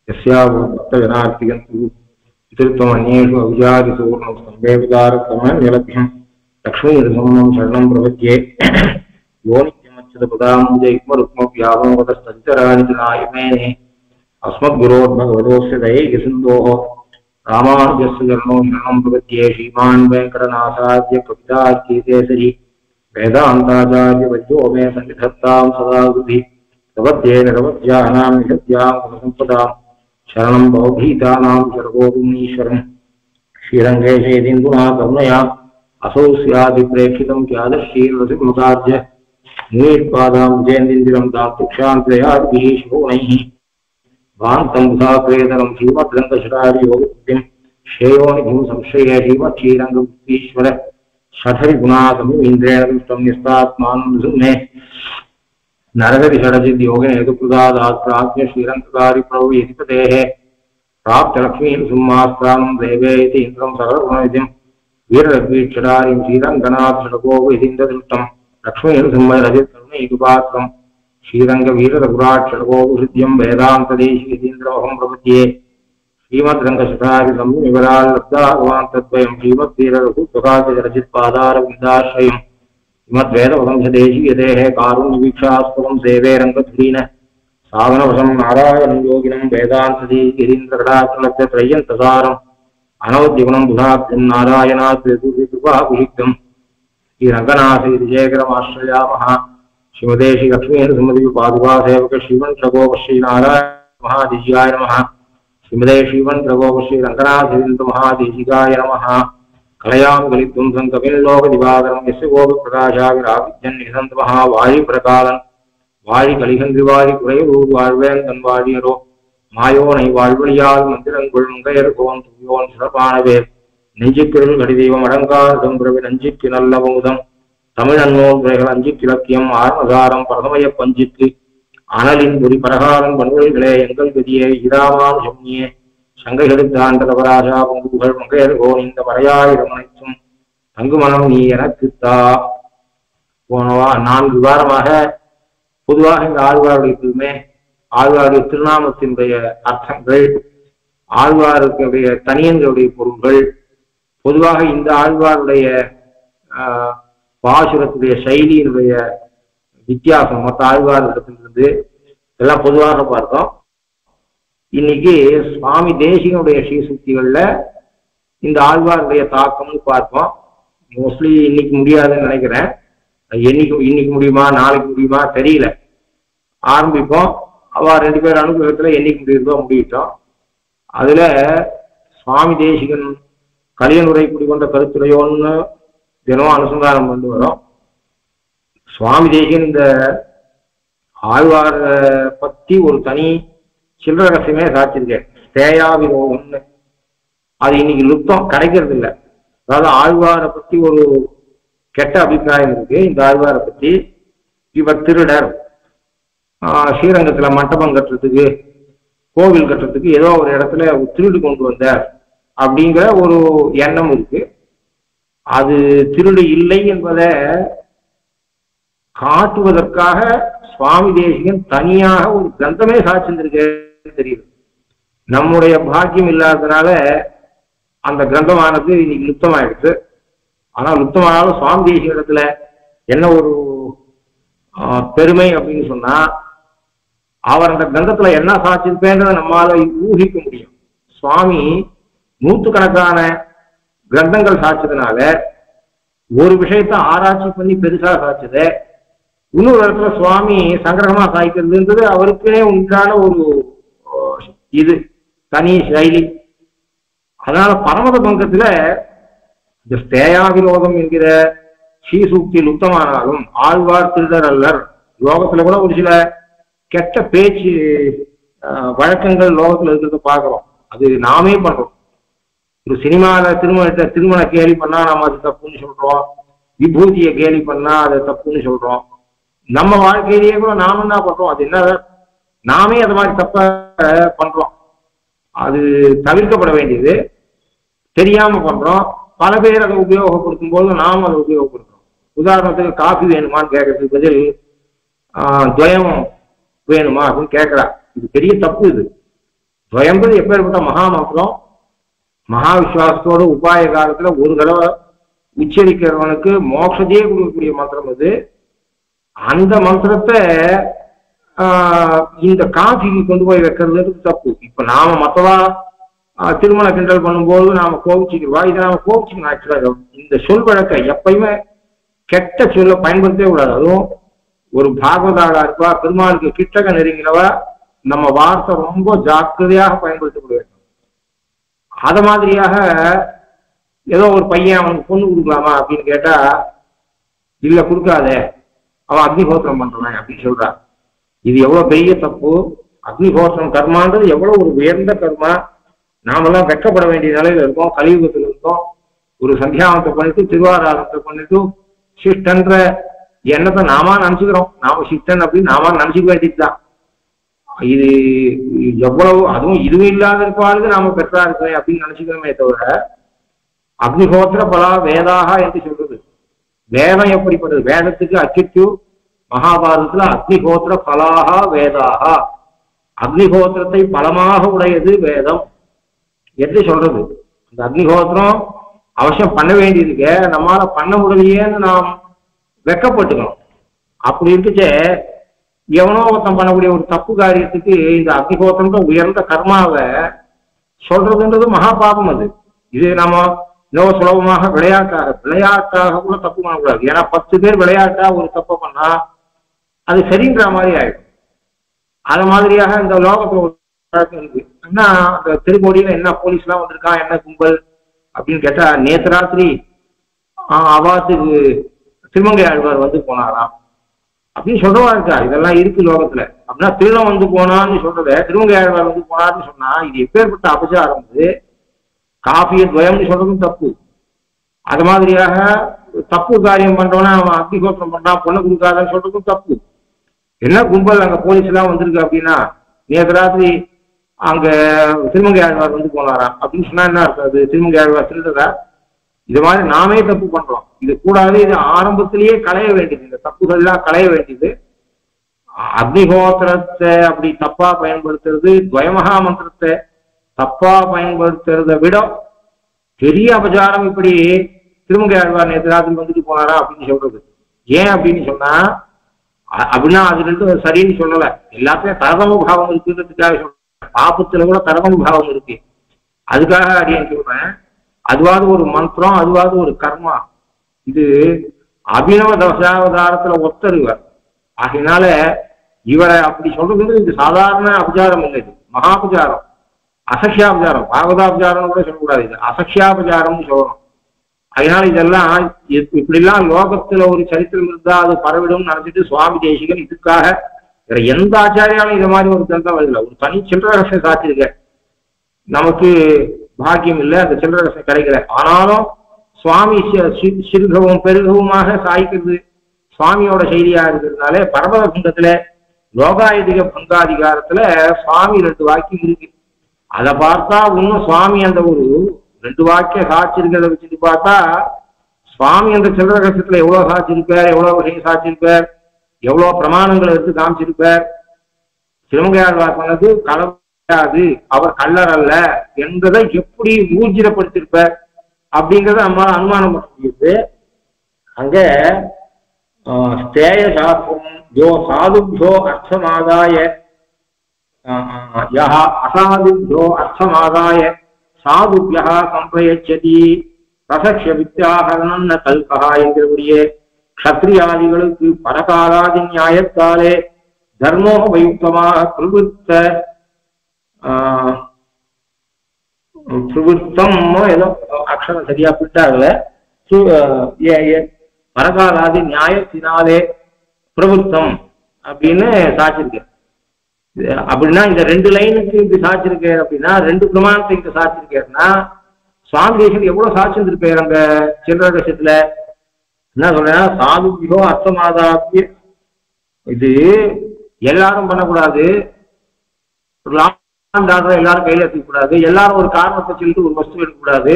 यस्यावत्तजनार्तिगन्तु पितृत्वमन्येषु अविजातिसूर्णं स्तम्भेवतारतमनिलभ्यं लक्ष्मीर्धमं शरणं प्रपद्ये यो नित्यमच्युतपदाम्बुजैक्मरुक्मव्यामोहतस्तञ्चराणि नायमेने अस्मद्गुरोर्भगवतोऽस्य दयैकसिन्धोः रामानुजस्य चरणो शरणं प्रपद्ये श्रीमान् वेङ्कटनाथार्य कवितार्किकेसरी वेदान्ताचार्यवर्यो मे सन्निधत्तां सदा हृदि प्रपद्ये निरवध्यानां निषद्यां गुणसम्पदां शरणं भवभीतानां शर्वोरुणीश्वरं श्रीरङ्गेशेन्दुना करुणया असौ स्यादिप्रेक्षितं क्यादशीर्वसिंहकार्य मुनीत्पादां जयन्दिरं दातुक्षान्तयाद्भिः शोणैः भान्तं बुधाक्रेतरं श्रीमद्रङ्गशटारियोगुक्तिं श्रेयोनिधिं संश्रये श्रीमच्छ्रीरङ्गमुक्तीश्वर षठरिगुणागमु इन्द्रेण दुष्टं निस्तात्मानं नृसिंहे नरहरि षडजिद् योगेन हेतुकृतादात् प्राज्ञ श्रीरङ्गकारी प्रभुयतिपतेः प्राप्तलक्ष्मीं सिंहास्त्रानं देवे इति इन्द्रं सकलगुणनिधिं वीररघुवीक्षटारिं श्रीरङ्गनाथ षडगोपयतीन्द्रदृष्टं लक्ष्मीं सिंहरजित् करुणैकपात्रं श्रीरङ्गवीररघुराट्षडगोपहृद्यं वेदान्तदेशीयतीन्द्रमहं प्रपद्ये श्रीमद्रङ्गशटारि संविवराल् लब्धाभवान् तद्वयं श्रीमद्वीररघुत्वकाव्यरचित्पादारविन्दाश्रयम् श्रीमद्वेदवंशदेशीयदेः कारुण्यवीक्षास्पदं सेवे रङ्गधुरीन साधनवशं नारायणं योगिनं वेदान्तदेशीयतीन्द्रकटाक्षलब्धत्रय्यन्तसारम् अनवद्यगुणं बुधाख्यं नारायणाद्वैतकृपाभिषिक्तं श्रीरङ्गनाथगिरिशेखरमाश्रयामः श्रीमते श्रीलक्ष्मीनृसिंहदेवपादुकासेवक श्रीवंशगोपश्रीनारायण महादेशिकाय नमः श्रीमते श्रीवंशगोपश्रीरङ्गनाथेन्द्रमहादेशिकाय नमः कलयां गलिध्वंसं कपिल्लोकदिवाकरं यस्य गोपप्रकाशाविराविद्यन्निसन्तमः वायुप्रकालन् வாழி கலிகந்திவாழி குறையூர் வாழ்வேன் தன் வாழியரோ மாயோனை வாழ்வழியால் மந்திரங்குள் மங்கையர் கோன் துயோன் சிறப்பானவே நெஞ்சுக்கிருள் கடிதெய்வம் அடங்கார் தம்பிரவி நஞ்சுக்கு நல்ல முதம் தமிழன்னோல் துறைகள் அஞ்சுக்கு இலக்கியம் ஆர்மசாரம் பரதமய பஞ்சுக்கு அனலின் புரி பரகாலன் பண்புகளே எங்கள் கதியே இராமான் சொன்னியே சங்கைகளுக்கு தவராஜா பொங்குகள் மங்கையர் கோன் இந்த மறையாயிரம் அனைத்தும் தங்குமனம் நீ எனக்குத்தா. போனவா 4 வாரமாக பொதுவாக இந்த ஆழ்வாருடைய ஆழ்வாருடைய திருநாமத்தினுடைய அர்த்தங்கள், ஆழ்வாருடைய தனியங்களுடைய பொருள்கள், பொதுவாக இந்த ஆழ்வாருடைய பாசுரத்துடைய சைலியினுடைய வித்தியாசம் மற்ற ஆழ்வாரிடத்திலிருந்து எல்லாம் பொதுவாக பார்த்தோம். இன்னைக்கு சுவாமி தேசிகனுடைய ஸ்ரீசுக்திகள்ல இந்த ஆழ்வாருடைய தாக்கம்னு பார்ப்போம். மோஸ்ட்லி இன்னைக்கு முடியாதுன்னு நினைக்கிறேன். இன்னைக்கு முடியுமா நாளைக்கு முடியுமா தெரியல. ஆரம்பிப்போம். அவ 2 பேர் அனுபவத்துல என்னைக்கு முடியுதோ முடியிட்டோம். அதுல சுவாமி தேசிகன் கலியனுரை குடிகொண்ட கருத்துரையோன்னு தினமும் அனுசந்தானம் கொண்டு வரும். சுவாமி தேசிகன் இந்த ஆழ்வார பத்தி ஒரு தனி சில்லற ரகசியமே சாட்சிருக்கேன். ஸ்தேயாவிரோகம்னு அது இன்னைக்கு லுப்தம் கிடைக்கிறது இல்லை. அதாவது ஆழ்வாரை பத்தி ஒரு கெட்ட அபிப்பிராயம் இருக்கு. இந்த ஆழ்வாரை பத்தி இவர் திருடர், ஸ்ரீரங்கத்துல மண்டபம் கட்டுறதுக்கு கோவில் கட்டுறதுக்கு ஏதோ ஒரு இடத்துல திருடு கொண்டு வந்தார் அப்படிங்கிற ஒரு எண்ணம் இருக்கு. அது திருடு இல்லை என்பதை காட்டுவதற்காக சுவாமி தேசிகன் தனியாக ஒரு கிரந்தமே சாட்சிந்திருக்க தெரியுது. நம்முடைய பாக்கியம் இல்லாததுனால அந்த கிரந்தமானது இன்னைக்கு லுப்தமாயிடுச்சு. ஆனா லுப்தமானாலும் சுவாமி தேசிகத்துல என்ன ஒரு பெருமை அப்படின்னு சொன்னா, அவர் அந்த கிரந்தத்துல என்ன சாட்சிருப்பேன்றதை நம்மால ஊகிக்க முடியும். சுவாமி 100கணக்கான கிரந்தங்கள் சாட்சதுனால ஒரு விஷயத்த ஆராய்ச்சி பண்ணி பெருசா சாட்சது, இன்னொரு இடத்துல சுவாமி சங்கிரகமா சாய்க்கிறதுன்றது அவருக்கே உண்டான ஒரு இது தனி சைலி. அதனால பரமத பங்கத்துல இந்த ஸ்தேயாவிரோதம் என்கிற ஸ்ரீசூக்தி லுப்தமானாலும் ஆழ்வார் திருடர் அல்லர். லோகத்துல கூட ஒரு சில கெட்ட பேச்சு வழக்கங்கள் லோகத்துல இருக்கிறத பார்க்கிறோம். அது நாமே பண்றோம். ஒரு சினிமால திருமண கேலி பண்ணா நாம அது தப்புன்னு சொல்றோம். விபூதியை கேலி பண்ணா அதை தப்புன்னு சொல்றோம். நம்ம வாழ்க்கையிலேயே கூட நாம என்ன பண்றோம்? அது என்ன நாமே அது மாதிரி தப்ப பண்றோம். அது தவிர்க்கப்பட வேண்டியது. தெரியாம பண்றோம். பல பேர் அதை உபயோகப்படுத்தும் போது நாம் அதை உபயோகப்படுத்துறோம். உதாரணத்துக்கு காஃபி வேணுமான்னு கேட்கறதுக்கு பதில் துவயம் வேணுமா அப்படின்னு கேட்கறா. இது பெரிய தப்பு. இது துவயம்பது எப்பேற்பட்ட மகாமந்திரம், மகா விசுவாசத்தோட உபாய காலத்துல ஒரு தடவை உச்சரிக்கிறவனுக்கு மோட்சத்தையே கொடுக்கக்கூடிய மந்திரம் அது. அந்த மந்திரத்தை இந்த காஃபிக்கு கொண்டு போய் வைக்கிறது தப்பு. இப்ப நாம மற்றவா திருமண கிண்டல் பண்ணும்போது நாம கோபிச்சுக்கிறவா, இதை நாம கோபிச்சுக்கணும். ஆக்சுவலா இந்த சொல் வழக்கை எப்பயுமே கெட்ட சொல்ல பயன்படுத்தவே கூடாது. அதுவும் ஒரு பாகவதாளா இருப்பா, பெருமாளுக்கு கிட்டக நெருங்கினவா, நம்ம வார்த்தை ரொம்ப ஜாக்கிரதையாக பயன்படுத்தப்பட வேண்டும். அத மாதிரியாக ஏதோ ஒரு பையன் அவனுக்கு பொண்ணு கொடுக்கலாமா அப்படின்னு கேட்டா, இல்ல கொடுக்காத, அவன் அக்னிஹோத்திரம் பண்றான் அப்படின்னு சொல்றான். இது எவ்வளவு பெரிய தப்பு. அக்னிஹோத்திரம் கர்மான்றது எவ்வளவு ஒரு உயர்ந்த கர்மா. நாமெல்லாம் வெட்கப்பட வேண்டிய நிலையில இருக்கோம், கலியுகத்தில் இருக்கோம். ஒரு சந்தியாவனத்தை பண்ணிட்டு திருவாராதனத்தை பண்ணிட்டு சிஷ்டன்ற எண்ணத்தை நாம நினைச்சுக்கிறோம். நாம சிஷ்டன் அப்படின்னு நாம நினைச்சுக்க வேண்டியதுதான். இது எவ்வளவு, அதுவும் இதுவும் இல்லாத இருப்பாளுக்கு நாம பெற்றா இருக்கிறேன் அப்படின்னு நினைச்சுக்கிறோமே தவிர, அக்னிஹோத்திர பலா வேதாக என்று சொல்றது. வேதம் எப்படிப்பட்டது? வேதத்துக்கு அச்சிட்டு மகாபாரதத்துல அக்னிஹோத்திர பலாக வேதாக, அக்னிஹோத்திரத்தை பலமாக உடையது வேதம் என்று சொல்றது. இந்த அக்னிஹோத்திரம் அவசியம் பண்ண வேண்டியிருக்கு, நம்மளால பண்ண முடியலையேன்னு நாம் வெக்கப்பட்டுக்கணும். அப்படி இருக்குச்சே எவனோ ஒருத்தம் பண்ணக்கூடிய ஒரு தப்பு காரியத்துக்கு இந்த அக்னிஹோத்திரம்ன்ற உயர்ந்த கர்மாவை சொல்றதுன்றது மகாபாபம். அது இது நம்ம இன்னொரு சுலபமாக விளையாட்டாக கூட தப்பு பண்ணக்கூடாது. ஏன்னா 10 பேர் விளையாட்டா ஒரு தப்பு பண்ணா அது சரின்ற மாதிரி ஆயிடும். அது மாதிரியாக இந்த லோகத்துல ஒரு பழக்கம் இருக்கு. என்ன அந்த திருக்கோடியில என்ன போலீஸ் எல்லாம் வந்திருக்கான், என்ன கும்பல் அப்படின்னு கேட்டா, நேத்து ராத்திரி அவாத்துக்கு திருமங்கை ஆழ்வார் வந்து போனாராம் அப்படின்னு சொல்றவா இருக்கா. இதெல்லாம் இருக்கு லோகத்துல. அப்படின்னா திருடம் வந்து போனான்னு சொல்றத திருமங்கை ஆழ்வார் வந்து போனார்னு சொன்னா இது எப்பேற்பட்ட அபச்சாரம். இது காஃபிய துவயம்னு சொல்றதும் தப்பு. அது மாதிரியாக தப்பு காரியம் பண்றவனா அவன் அக்னிஹோத்திரம் பண்றான், பொண்ணு கொடுக்காதன்னு சொல்றதும் தப்பு. என்ன கும்பல் அங்க போலீஸ் எல்லாம் வந்திருக்கு அப்படின்னா, நேற்று ராத்திரி அங்க திருமங்கை ஆழ்வார் வந்து போனாராம் அப்படின்னு சொன்னா என்ன இருக்கு? அது திருமங்கை ஆழ்வார் திருடுறதா? இது மாதிரி நாமே தப்பு பண்றோம். இது கூடாது. இது ஆரம்பத்திலேயே களைய வேண்டியது, இந்த தப்புகள் எல்லாம் களைய வேண்டியது. அக்னிஹோத்திரத்தை அப்படி தப்பா பயன்படுத்துறது, துவயமகா மந்திரத்தை தப்பா பயன்படுத்துறத விட பெரிய அபச்சாரம் இப்படி திருமங்கை ஆழ்வார் நேற்று ராத்திரி வந்துட்டு போனாரா அப்படின்னு சொல்றது. ஏன் அப்படின்னு சொன்னா, அப்படின்னா அது ரெண்டும் சரின்னு சொல்லல. எல்லாத்தையும் தரதம பாவம் இருக்குன்றதுக்காக சொல்றேன். பாபத்துல கூட தரதம பாவம் இருக்கு. அதுக்காக அடியேன் சொல்றேன். அதுவாது ஒரு மந்திரம், அதுவாது ஒரு கர்மா. இது அபிநவ தசாவதாரத்துல ஒத்தருவர். ஆகையினால இவரை அப்படி சொல்றது இது சாதாரண அபச்சாரம் இல்லை, இது மகாபச்சாரம், அசக்ஷாபச்சாரம். பாகவதாபச்சாரம் கூட சொல்லக்கூடாது, இது அசக்ஷாபச்சாரம்னு சொல்லணும். அதனால இதெல்லாம் இப்படிலாம் லோகத்துல ஒரு சரித்திரம் இருந்தா அது பரவிடும் நினைச்சிட்டு சுவாமி தேசிகன் இதுக்காக வேற எந்த ஆச்சாரியாலும் இது மாதிரி ஒரு கிரந்தம் வரல. ஒரு தனி சில்லரசை சாத்திருக்க. நமக்கு பாக்கியம் இல்லை, அந்த சில்லரசை கிடைக்கல. ஆனாலும் சுவாமி சிறுகவும் பெருகவுமாக சாய்க்கிறது சுவாமியோட செய்தியா இருக்கிறதுனால பரமத குண்டத்துல லோகாயுதிக பங்காதிகாரத்துல சுவாமி 2 வாக்கியம் இருக்கு. அதை பார்த்தா இன்னும் சுவாமி அந்த ஒரு 2 வாக்கிய சாட்சிருக்கிறத வச்சுட்டு பார்த்தா சுவாமி அந்த சில்லற கஷ்டத்துல எவ்வளவு சாட்சிருப்பார், எவ்வளவு வகையை சாட்சிருப்பார், எவ்வளவு பிரமாணங்களை எடுத்து காமிச்சிருப்பார். திருமங்கையாழ்வார் சொன்னது களவு, அவர் கள்ளர் அல்ல என்பதை எப்படி ஊர்ஜிதப்படுத்திருப்பார் அப்படிங்கிறத நம்மளால அனுமானம் பண்ண முடியுது. அங்க ஸ்தேய சாஸ்திரம் யோ சாதுபியோ அர்த்தமாதாய அசாதுபியோ அர்த்தமாதாய சாதுபியா சம்பிரயச்சதி ரசக்ஷ வித்யாகரணம் ந கல்பகா என்கிறபடியே க்ஷத்ரியாதிகளுக்கு பரகாலாதி நியாயத்தாலே தர்மோபயுக்தமாக பிரவருத்தம் ஏதோ அக்ஷரம் சரியா பிட்டாகல, பரகாலாதி நியாயத்தினாலே பிரவருத்தம் அப்படின்னு சாட்சிருக்க. அப்படின்னா இந்த 2 லைனுக்கு இது சாட்சிருக்க அப்படின்னா 2 பிரமாணத்தை இங்க சாட்சிருக்கேன்னா சுவாமி தேசம் எவ்வளவு சாட்சிருந்திருப்பார் அந்த சில்லற கஷத்துல. என்ன சொல்றேன், சாதுபியோ அர்த்தமாதாபிய இது எல்லாரும் பண்ணக்கூடாது, எல்லாரும் கையில எடுத்துக்கூடாது, எல்லாரும் ஒரு காரணத்தை சொல்லிட்டு ஒரு வஸ்து எடுக்கக்கூடாது.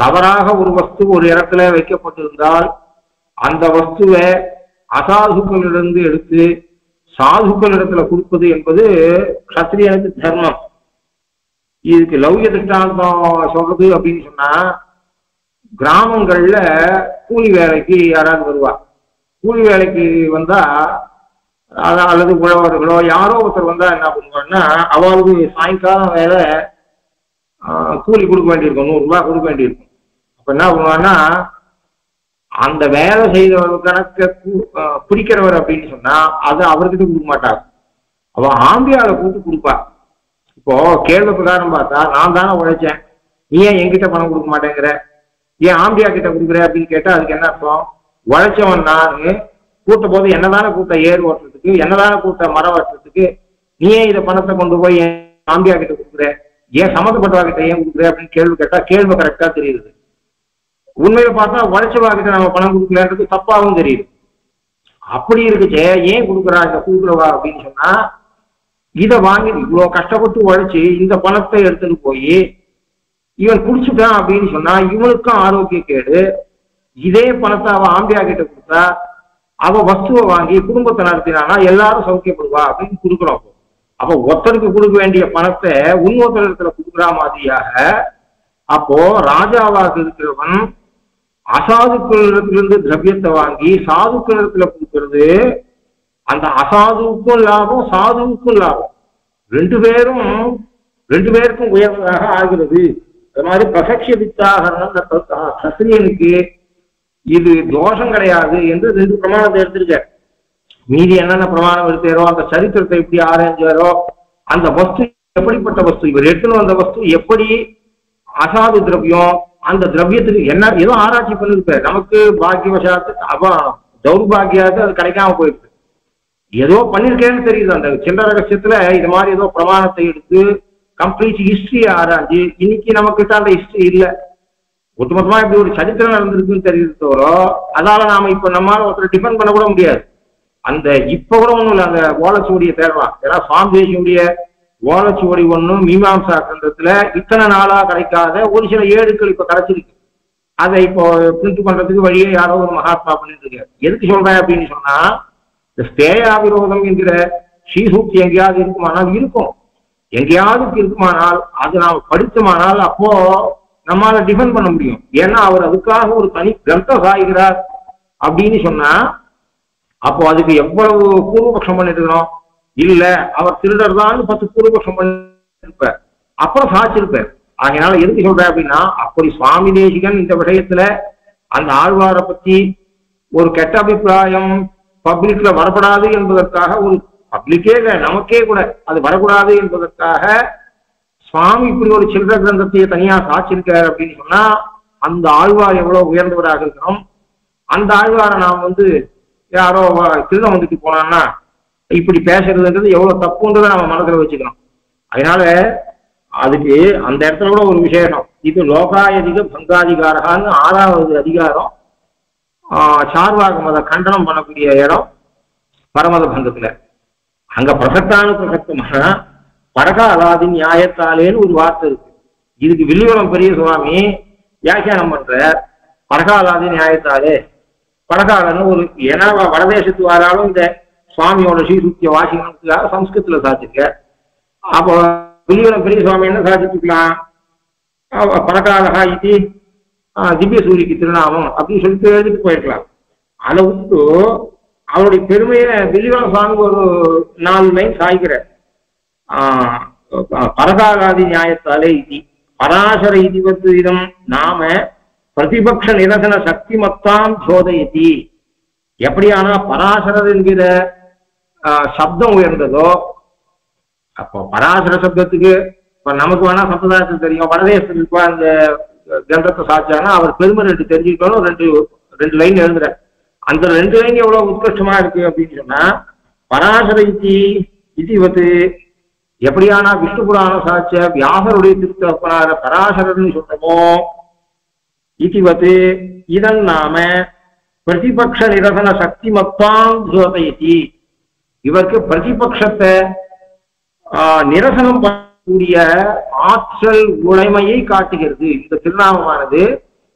தவறாக ஒரு வஸ்து ஒரு இடத்துல வைக்கப்பட்டிருந்தால் அந்த வஸ்துவை அசாதுக்களிலிருந்து எடுத்து சாதுக்களிடத்துல கொடுப்பது என்பது க்ஷத்ரியனுக்கு தர்மம். இதுக்கு லௌகிய திருஷ்டாந்தம் சொல்றது அப்படின்னு சொன்னா, கிராமங்கள்ல கூலி வேலைக்கு யாராவது வருவா. கூலி வேலைக்கு வந்தா அல்லது உழவர்களோ யாரோ ஒருத்தர் வந்தா என்ன பண்ணுவாங்கன்னா, அவளுக்கு சாயங்காலம் வேலை கூலி கொடுக்க வேண்டியிருக்கும், 100 ரூபாய் கொடுக்க வேண்டியிருக்கும். அப்ப என்ன பண்ணுவான்னா, அந்த வேலை செய்தவர் கணக்க பிடிக்கிறவர் அப்படின்னு சொன்னா அதை அவர்கிட்ட கொடுக்க மாட்டார், அவன் ஆம்பியால கூட்டு கொடுப்பா. இப்போ கேள்வி பிரகாரம் பார்த்தா, நான் தானே உழைச்சேன், நீ ஏன் என்கிட்ட பணம் கொடுக்க மாட்டேங்கிற, ஏன் ஆம்பியா கிட்ட கொடுக்குற அப்படின்னு கேட்டா அதுக்கு என்ன அர்த்தம்? உழைச்சவன் நான், கூட்ட போது என்னதான கூட்ட ஏர் ஓட்டுறதுக்கு, என்னதான கூட்ட மரம் வெட்டுறதுக்கு, நீ ஏன் இதை பணத்தை கொண்டு போய் ஏன் ஆம்பியா கிட்ட கொடுக்குற, ஏன் சம்மந்தப்பட்டவா கிட்ட ஏன் கொடுக்குற அப்படின்னு கேள்வி கேட்டா கேள்வி கரெக்டா தெரியுது. உண்மையில பார்த்தா உழைச்சவா கிட்ட நம்ம பணம் கொடுக்கலன்றது தப்பாவும் தெரியுது. அப்படி இருக்குச்சே ஏன் கொடுக்குறா இந்த கொடுக்குறவா அப்படின்னு சொன்னா, இதை வாங்கி இவ்வளவு கஷ்டப்பட்டு உழைச்சி இந்த பணத்தை எடுத்துட்டு போய் இவன் குடிச்சுட்டான் அப்படின்னு சொன்னா இவனுக்கும் ஆரோக்கிய கேடு. இதே பணத்தை அவன் ஆம்பியா கிட்ட கொடுத்தா அவ வஸ்துவை வாங்கி குடும்பத்தை நடத்தினானா எல்லாரும் சௌக்கியப்படுவா அப்படின்னு கொடுக்குறோம். அப்ப ஒருத்தருக்கு கொடுக்க வேண்டிய பணத்தை இன்னொருத்தரிடத்துல கொடுக்குற மாதிரியாக, அப்போ ராஜாவாக இருக்கிறவன் அசாதுக்களிடத்திலிருந்து திரவியத்தை வாங்கி சாதுக்களிடத்துல கொடுக்கறது, அந்த அசாதுவுக்கும் லாபம் சாதுவுக்கும் லாபம், ரெண்டு பேருக்கும் உயர்ந்ததாக ஆகிறது. அது மாதிரி பிரசக்ஷ வித்தாகரணம் சத்திரியனுக்கு இது தோஷம் கிடையாது என்று 2 பிரமாணத்தை எடுத்திருக்க. மீதி என்னென்ன பிரமாணம் எடுத்தாரோ, அந்த சரித்திரத்தை எப்படி ஆராய்ஞ்சாரோ, அந்த வஸ்து எப்படிப்பட்ட வஸ்து, இவர் எடுத்துன்னு வந்த வஸ்து எப்படி அசாது திரவியம், அந்த திரவியத்துக்கு என்ன ஏதோ ஆராய்ச்சி பண்ணிருப்பார். நமக்கு பாக்கியவசாத்து தௌர்பாகியாது அது கிடைக்காம போயிருக்கு, ஏதோ பண்ணிருக்கேன்னு தெரியுது. அந்த சில்லற ரகசியத்துல இது மாதிரி ஏதோ பிரமாணத்தை எடுத்து கம்ப்ளீட் ஹிஸ்டரியை ஆராய்ச்சி, இன்னைக்கு நமக்கிட்ட அந்த ஹிஸ்டரி இல்லை, ஒட்டுமொத்தமா இப்படி ஒரு சரித்திரம் நடந்திருக்குன்னு தெரியுது தவிர அதால நாம இப்ப நம்மளால ஒருத்தர் டிபெண்ட் பண்ண கூட முடியாது. அந்த இப்ப கூட ஒண்ணும் இல்லை, அந்த ஓலைச்சுவடியை தேடலாம். ஏன்னா சுவாமி தேசியுடைய ஓலைச்சுவடி ஒன்றும் மீமாம்சா கிரந்தத்துல இத்தனை நாளா கிடைக்காத ஒரு சில ஏடுகள் இப்ப கிடைச்சிருக்கு. அதை இப்போ பிரிண்ட் பண்றதுக்கு வழியே யாரோ ஒரு மகாத்மா பண்ணிட்டு இருக்காரு. எதுக்கு சொல்றேன் அப்படின்னு சொன்னா, இந்த ஸ்தேயா விரோதம் என்கிற ஸ்ரீசூக்தி எங்கேயாவது இருக்குமானால் இருக்கும், எங்கேயாவது இருக்குமானால் அது நாம் படித்தோமானால் அப்போ நம்மளால டிஃபெண்ட் பண்ண முடியும். ஏன்னா அவர் அதுக்காக ஒரு தனி கிரந்தம் சாய்கிறார் அப்படின்னு சொன்னா அப்போ அதுக்கு எவ்வளவு பூர்வபக்ஷம் பண்ணிட்டு இருக்கிறோம். இல்ல அவர் திருடர் தான் 10 பூர்வபக்ஷம் பண்ணிருப்பார், அப்புறம் சாட்சிருப்பார். அதனால எதுக்கு சொல்றேன் அப்படின்னா, அப்படி சுவாமி தேசிகன் இந்த விஷயத்துல அந்த ஆழ்வாரை பத்தி ஒரு கெட்ட அபிப்பிராயம் பப்ளிக்ல வரப்படாது என்பதற்காக, ஒரு பப்ளிக்கே நமக்கே கூட அது வரக்கூடாது என்பதற்காக சுவாமி இப்படி ஒரு சில்லற கிரந்தத்தையே தனியா சாட்சிருக்காரு அப்படின்னு சொன்னா அந்த ஆழ்வார் எவ்வளவு உயர்ந்தவராக இருக்கணும். அந்த ஆழ்வாரை நாம் யாரோ திருடம் வந்துட்டு போனான்னா இப்படி பேசுறதுன்றது எவ்வளவு தப்புன்றதை நம்ம மனசுல வச்சுக்கணும். அதனால அதுக்கு அந்த இடத்துல கூட ஒரு விசேஷம், இது லோகாயதிக பங்காதிகாரகான்னு 6வது அதிகாரம் சார்வாக மத கண்டனம் பண்ணக்கூடிய இடம் பரமத பங்கத்துல. அங்க பிரசக்தான பரகாலாதி நியாயத்தாலேன்னு ஒரு வார்த்தை இருக்கு. இதுக்கு வில்லிவரம் பெரிய சுவாமி வியாக்கியானம் பண்ற பரகாலாதி நியாயத்தாலே. பரகாலன்னு ஒரு ஏன்னா வடதேசத்து வாராலும் இந்த சுவாமியோட ஸ்ரீசூக்திய வாசிக்கிறதுக்காக சம்ஸ்கிருத்துல சாதிச்சிருக்க. அப்போ வில்லிவரம் பெரிய சுவாமி என்ன சாதிச்சுக்கலாம், பரகாலகா இது திவ்ய சூரிக்கு திருநாமம் அப்படின்னு சொல்லிட்டு எழுதிட்டு போயிருக்கலாம். அதை விட்டு அவருடைய பெருமையை வில்லிவரம் சுவாமி ஒரு 4 லைன் சாய்க்கிற. பரகாலாதி நியாயத்தாலே இது பராசர இதுவம் நாம பிரதிபக்ஷ நிரசன சக்தி மத்தாம் சோதயதி. எப்படியானா பராசரர் என்கிற சப்தம் உயர்ந்ததோ, அப்போ பராசர சப்தத்துக்கு இப்ப நமக்கு வேணா சம்பிரதாயத்துக்கு தெரியும், வடதேசத்துக்கு அந்த கிரந்தத்தை சாட்சானா அவர் பெருமை 2 தெரிஞ்சுக்கணும். 2 லைன் எழுதுற அந்த 2 லைன் எவ்வளவு உத்கிருஷ்டமா இருக்கு அப்படின்னு சொன்னா, பராசர இது எப்படியானா விஷ்ணு புராண சாட்ச வியாசருடைய திருத்தப்பனார பராசரர்னு சொல்றமோ, இது இதன் நாம பிரதிபக்ஷ நிரசன சக்தி மத்தாம் ஜோதயதி. இவருக்கு பிரதிபக்ஷத்தை நிரசனம் பண்ணக்கூடிய ஆற்றல் உடைமையை காட்டுகிறது. இந்த திருநாமமானது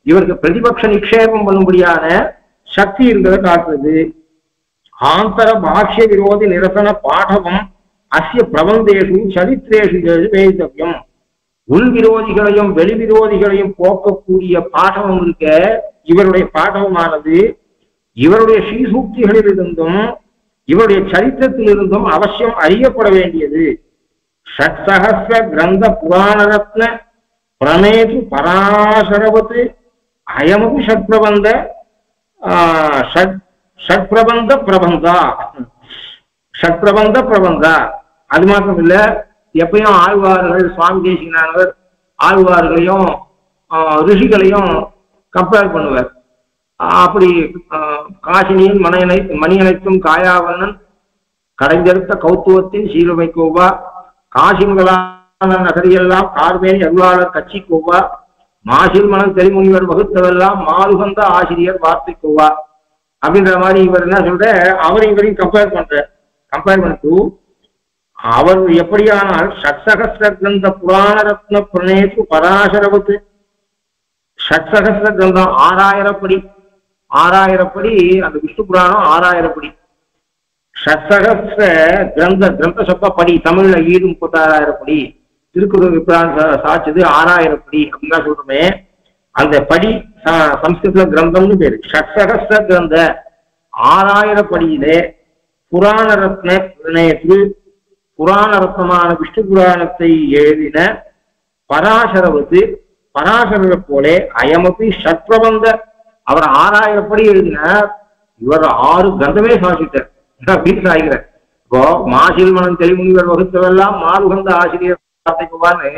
இவருக்கு பிரதிபக்ஷ நிக்ஷேபம் பண்ணும்படியான சக்தி இருக்கிறத காட்டுறது. ஆந்தர பாஷ்ய விரோதி நிரசன பாடவம் அஸ்ய பிரபந்தேஷு சரித்திரேஷு வேதித்தவ்யம். உள் விரோதிகளையும் வெளி விரோதிகளையும் போக்கக்கூடிய பாடமும் இருக்க இவருடைய பாடமானது இவருடைய ஸ்ரீசூக்திகளிலிருந்தும் இவருடைய சரித்திரத்திலிருந்தும் அவசியம் அறியப்பட வேண்டியது. ஷட்சஹஸ்ர கிரந்த புராணரத்ன பிரணேது பராசரவத்து அயமபி ஷட்பிரபந்த ஷட்பிரபந்த பிரபந்தா ஷட்பிரபந்த பிரபந்தா. அது மாத்திரம் இல்ல, எப்பயும் ஆழ்வார்கள் சுவாமி தேசிகனானவர் ஆழ்வார்களையும் ரிஷிகளையும் கம்பேர் பண்ணுவார். அப்படி காசினியின் மணி அனைத்தும் காயாவண்ணன் கடைந்தெடுத்த கௌத்துவத்தின் சீருமை கோவா காசின்களான நகரியெல்லாம் கார்மேனி அருளாளர் கட்சி கோவா மாசில் மனம் தெரிமுனிவர் வகுத்தவெல்லாம் மாலுகந்த ஆசிரியர் வார்த்தை கோவா அப்படின்ற மாதிரி இவர் என்ன சொல்ற, அவரையும் இவரையும் கம்பேர் பண்ணிட்டு அவர் எப்படியானால் ஷட்சகஸ்ர கிரந்த புராண ரத்ன பிரணேது பராசரவத்து ஷட்சகஸ்ர கிரந்தம் 6000 படி அந்த விஷ்ணு புராணம் 6000 படி. ஷட்சகஸ்ர கிரந்த சொப்ப படி தமிழ்ல 36,000 படி. திருக்குறள் விப்ரான் சாட்சது 6000 படி அப்படின்னு தான் சொல்றோமே. அந்த படி சம்ஸ்கிருத கிரந்தம்னு பேரு. ஷட்சகஸ்ர கிரந்த 6000 படியிலே புராண ரத்ன பிரணேது புராண ரத்னமான விஷ்ணு புராணத்தை எழுதின பராசரவத்து பராசரரை போலே அயமபி ஷட்பிரபந்த அவர் 6000 படி எழுதினார். இவர் 6 கிரந்தமே சாதித்தார் அப்படின்னு சாய்கிறார். இப்போ மாசில் மனம் தெளிமுனிவர் வகுத்தவெல்லாம் மாறுகந்த ஆசிரியர் வார்த்தைக்குவான்னு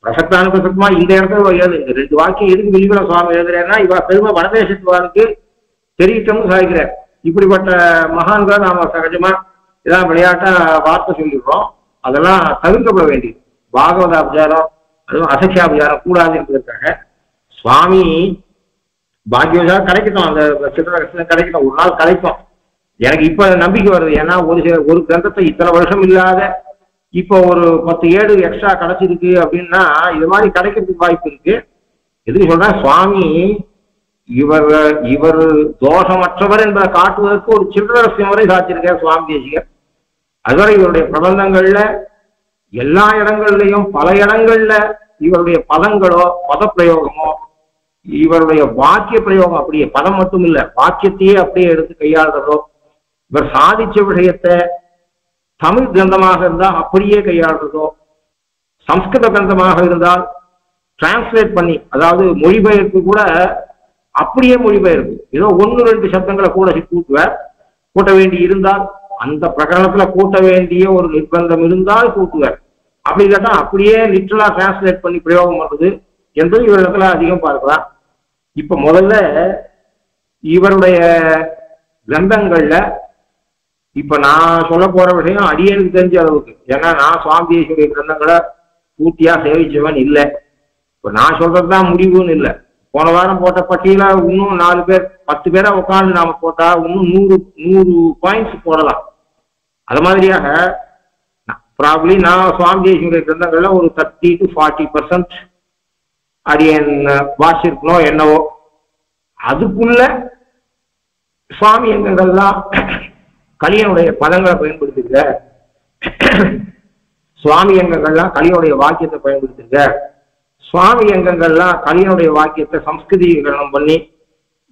பிரசக்தான பிரசக்தமா இந்த இடத்துல எழுது 2 வாக்கியம் எதுக்கு வில்லிவன சுவாமி எழுதுறேன்னா இவ பெருமை வடதேசத்துவாருக்கு தெரியட்டம்னு சாய்கிறார். இப்படிப்பட்ட மகான்கள் நாம சகஜமா இதான் விளையாட்டா வார்த்தை சொல்லிடுறோம். அதெல்லாம் தவிர்க்கப்பட வேண்டியது. பாகவத அபச்சாரம் அதுவும் அசக்ஷாபச்சாரம் கூடாது என்பதற்காக சுவாமி பாக்கியவசாரம் கிடைக்கட்டும், அந்த சித்திர கிடைக்கட்டும், ஒரு நாள் கிடைக்கும். எனக்கு இப்ப நம்பிக்கை வருது. ஏன்னா ஒரு கிரந்தத்தை இத்தனை வருஷம் இல்லாத இப்போ ஒரு 10 ஏடு எக்ஸ்ட்ரா கிடைச்சிருக்கு அப்படின்னா இது மாதிரி கிடைக்கிறதுக்கு வாய்ப்பு இருக்கு. எதுக்கு சொல்றேன், சுவாமி இவர் தோஷமற்றவர் என்பதை காட்டுவதற்கு ஒரு சில்லரசியம் வரை சாட்சியிருக்கார் சுவாமி தேசிகர். அதுவரை இவருடைய பிரபந்தங்கள்ல எல்லா இடங்கள்லையும் பல இடங்கள்ல இவருடைய பதங்களோ பதப்பிரயோகமோ இவருடைய வாக்கிய பிரயோகம் அப்படியே பதம் மட்டும் இல்ல வாக்கியத்தையே அப்படியே எடுத்து கையாளுறதோ, இவர் சாதிச்ச விஷயத்தை தமிழ் கிரந்தமாக இருந்தால் அப்படியே கையாளுறதோ, சம்ஸ்கிருத கிரந்தமாக இருந்தால் டிரான்ஸ்லேட் பண்ணி அதாவது மொழிபெயர்ப்பு கூட அப்படியே மொழிபெயர்ப்பு ஏதோ 1-2 சப்தங்களை கூட கூட்ட வேண்டி இருந்தால் அந்த பிரகரணத்துல கூட்ட வேண்டிய ஒரு நிர்பந்தம் இருந்தால் கூட்டுவார். அப்படி இல்லாட்டா அப்படியே லிட்டரலா டிரான்ஸ்லேட் பண்ணி பிரயோகம் பண்றது என்பது இவரிடத்துல அதிகம் பார்க்கலாம். இப்ப முதல்ல இவருடைய கிரந்தங்கள்ல இப்ப நான் சொல்ல போற விஷயம் அடியனுக்கு தெரிஞ்ச அளவுக்கு, ஏன்னா நான் சுவாமி தேசிகருடைய கிரந்தங்களை பூர்த்தியா சேவிச்சவன் இல்லை. இப்ப நான் சொல்றதுதான் முடிவுன்னு இல்லை. போன வாரம் போட்ட பட்டியல இன்னும் 4 பேர் 10 பேரா உட்காந்து நாம போட்டா இன்னும் 100 பாயிண்ட்ஸ் போடலாம். அது மாதிரியாக ப்ராப்ளி நான் சுவாமி தேசிகருடைய கிரந்தங்கள்ல ஒரு 30 to 40% அடியன் வாசிருக்கணும் என்னவோ. அதுக்குள்ள சுவாமி எங்கெல்லாம் கலியனுடைய பதங்களை பயன்படுத்திருக்க, சுவாமி எங்கெல்லாம் கலியனுடைய வாக்கியத்தை பயன்படுத்திருக்க, சுவாமி எங்கெல்லாம் கலியனுடைய வாக்கியத்தை சம்ஸ்கிருதீகரணம் பண்ணி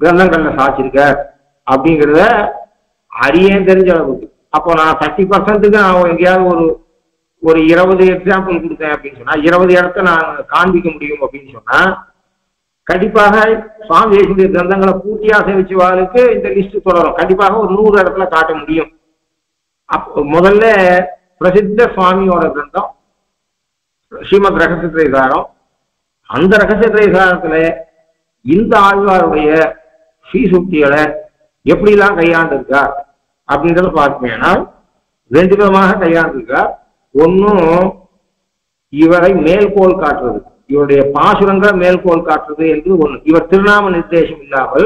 கிரந்தங்கள்ல சாச்சிருக்க அப்படிங்கிறத அரியன் தெரிஞ்ச அளவுக்கு. அப்போ நான் 30%க்கு நான் எங்கேயாவது ஒரு 20 எக்ஸாம்பிள் கொடுத்தேன் அப்படின்னு சொன்னா 20 இடத்த நான் காண்பிக்க முடியும் அப்படின்னு சொன்னா கண்டிப்பாக சுவாமி தேசிகருடைய கிரந்தங்களை பூர்த்தியா சேவிச்சவாளுக்கு இந்த லிஸ்ட் தொடரும். கண்டிப்பாக ஒரு 100 இடத்துல காட்ட முடியும். அப்போ முதல்ல பிரசித்த சுவாமியோட கிரந்தம் ஸ்ரீமத் ரகசிய திரைசாரம். அந்த ரகசிய திரைசாரத்துல இந்த ஆழ்வாருடைய ஸ்ரீசூக்திகளை எப்படிலாம் கையாண்டிருக்கா அப்படின்றத பார்க்கணும்னா 2 விதமாக கையாண்டிருக்கா. ஒன்னும் இவரை மேல்கோள் காட்டுறது, இவருடைய பாசுரங்களை மேல்கோள் காட்டுறது என்று ஒண்ணு. இவர் திருநாம நிர்தேசம் இல்லாமல்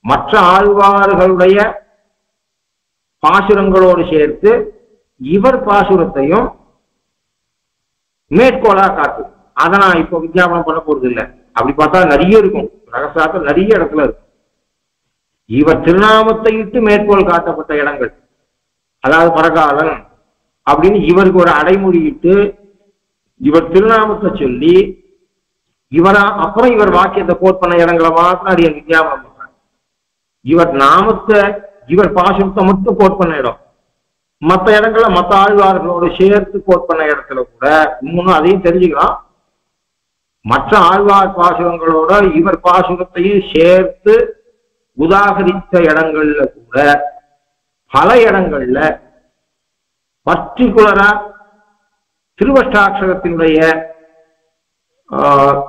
மற்ற ஆழ்வார்களுடைய பாசுரங்களோடு சேர்த்து இவர் பாசுரத்தையும் மேற்கோளா காட்டுது. அதை நான் இப்போ விஞ்ஞாபனம் பண்ண போறது இல்லை. அப்படி பார்த்தா நிறைய இருக்கும், ரகசியத்தில் நிறைய இடத்துல இருக்கும். இவர் திருநாமத்தை இட்டு மேற்கோள் காட்டப்பட்ட இடங்கள், அதாவது பரகாலன் அப்படின்னு இவருக்கு ஒரு அடைமொழி இட்டு இவர் திருநாமத்தை சொல்லி இவரா அப்புறம் இவர் வாக்கியத்தை கோட் பண்ண இடங்களை மாத்திரம் அடிய விஞ்ஞாபனம் பண்றாங்க. இவர் நாமத்தை இவர் பாசுரத்தை மட்டும் கோட் பண்ண இடம், மற்ற இடங்கள்ல மற்ற ஆழ்வார்களோடு சேர்த்து கோட் பண்ண இடத்துல கூட இன்னும் அதையும் தெரிஞ்சுக்கலாம். மற்ற ஆழ்வார் பாசுரங்களோட இவர் பாசுரத்தையும் சேர்த்து உதாகரித்த இடங்கள்ல கூட பல இடங்கள்ல பர்டிகுலரா திருவஷ்டாட்சரத்தினுடைய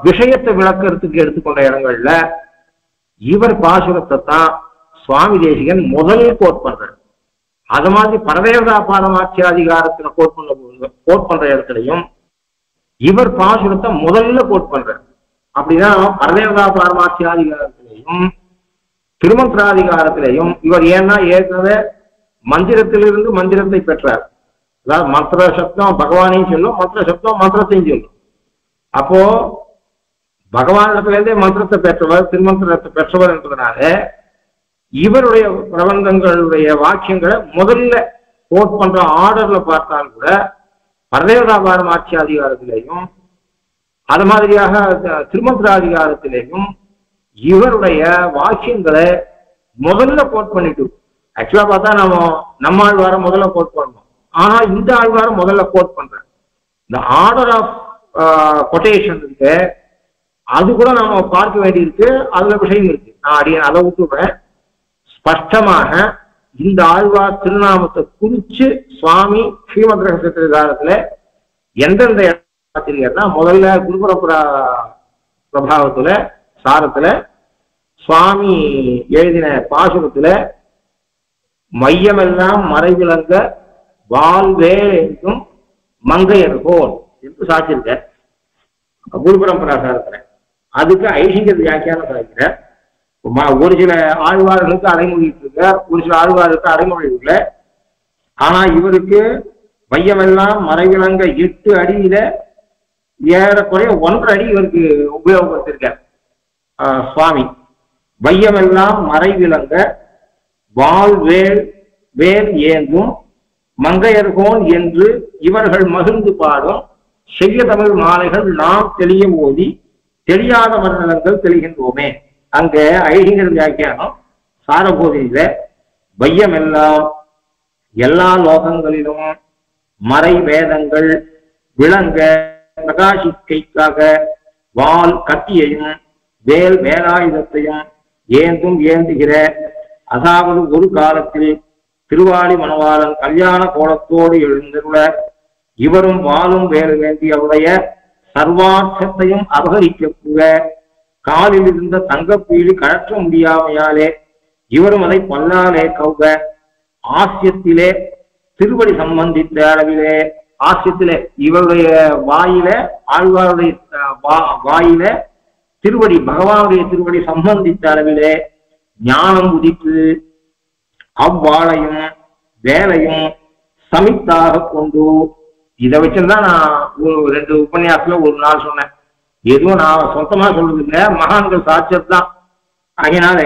விஷயத்தை விளக்கறதுக்கு எடுத்துக்கொண்ட இடங்கள்ல இவர் பாசுரத்தை தான் சுவாமி தேசிகன் முதல் கோட் பண்றார். அது மாதிரி பரதேவதா பாரமாட்சியாதிகாரத்துல கோட் பண்ற இடத்துலையும் இவர் பாசுரத்தை முதல்ல கோட் பண்றார். அப்படின்னா பரதேவதா பாரமாட்சியாதிகாரத்திலையும் திருமந்திராதிகாரத்திலையும் இவர் ஏன்னா ஏற்கனவே மந்திரத்திலிருந்து மந்திரத்தை பெற்றார். அதாவது மந்திர சப்தம் பகவானையும் சொல்லும், மந்திர சப்தம் மந்திரத்தையும் சொல்லும். அப்போ பகவானிடத்திலிருந்தே மந்திரத்தை பெற்றவர், திருமந்திரத்தை பெற்றவர் என்பதனால இவருடைய பிரபந்தங்களுடைய வாக்கியங்களை முதல்ல கோட் பண்ற ஆர்டர்ல பார்த்தால் கூட பரதேவதா பாரமாட்சியாதிகாரத்திலேயும் அது மாதிரியாக திருமந்திராதிகாரத்திலேயும் இவருடைய வாக்கியங்களை முதல்ல கோட் பண்ணிட்டு, ஆக்சுவலா பார்த்தா நம்ம ஆழ்வார முதல்ல கோட் பண்ணணும், ஆனா இந்த ஆழ்வார முதல்ல கோட் பண்றேன். இந்த ஆர்டர் ஆஃப் கொட்டேஷன் இருக்கு, அது கூட நாம பார்க்க வேண்டியிருக்கு. அதுல விஷயம் இருக்கு, நான் அதை விட்டுறேன். ஸ்பஷ்டமாக இந்த ஆழ்வார் திருநாமத்தை குறிச்சு சுவாமி ஸ்ரீமத் ரகசியத்தில எந்தெந்த ஆசிரியர்னா முதல்ல குருபரம்பரா பிரபாவத்துல சாரத்துல சுவாமி எழுதின பாசுரத்துல மையமெல்லாம் மறைவிலங்க வாழ்வேல் என்றும் மங்கையர்கோன் என்று சாட்சியிருக்க குருபரம்பரா சாரத்துல. அதுக்கு ஐசிங்கர் வியாக்கியானம் சாதிக்கிற. ஒரு சில ஆழ்வார்களுக்கு அடைமொழிட்டு இருக்க, ஒரு சில ஆழ்வார்களுக்கு அடைமொழி இல்லை. ஆனா இவருக்கு மையமெல்லாம் மறைவிலங்க 8 அடியில ஏறக்குறைய 1.5 அடி இவருக்கு உபயோகப்படுத்திருக்க சுவாமி. வையமெல்லாம் மறைவிலங்க வாழ்வேல் வேல் ஏந்தும் மங்கையர்கோன் என்று இவர்கள் மகிழ்ந்து பாடும் செய்ய தமிழ் மாலைகள் நாம் தெளிய ஓதி தெரியாத வர்ணங்கள் தெளிகின்றோமே. அங்க ஐடிங்கர் வியாக்கியானம் சாரபோதியில வையமெல்லாம் எல்லா லோகங்களிலும் மறை வேதங்கள் விளங்க பிரகாசிக்கைக்காக வால் கத்தியையும் வேல் வேலாயுதத்தையும் ஏந்தும் ஏந்துகிற, அதாவது ஒரு காலத்தில் திருவாளி மணவாளன் கல்யாண கோலத்தோடு எழுந்துள்ள இவரும் வாளும் வேறு வேண்டியவுடைய சர்வார்த்தத்தையும் அபகரிக்கக்கூட காலில் இருந்த தங்கப்பீழி கழற்ற முடியாமையாலே இவரும் அதை பல்லாலே கௌக ஆசியத்திலே திருவடி சம்பந்தித்த அளவிலே, ஆசியத்திலே இவருடைய வாயில ஆழ்வாருடைய வாயில திருவடி பகவானுடைய திருவடி சம்பந்தித்த அளவிலே ஞானம் உதித்து அவ்வாளையும் வேலையும் சமித்தாக கொண்டு, இதை வச்சுதான் நான் 2 உபன்யாசத்துல ஒரு நாள் சொன்னேன். எதுவும் நான் சொந்தமா சொல்றது இல்லை, மகான்கள் சாட்சியம் தான். அதனால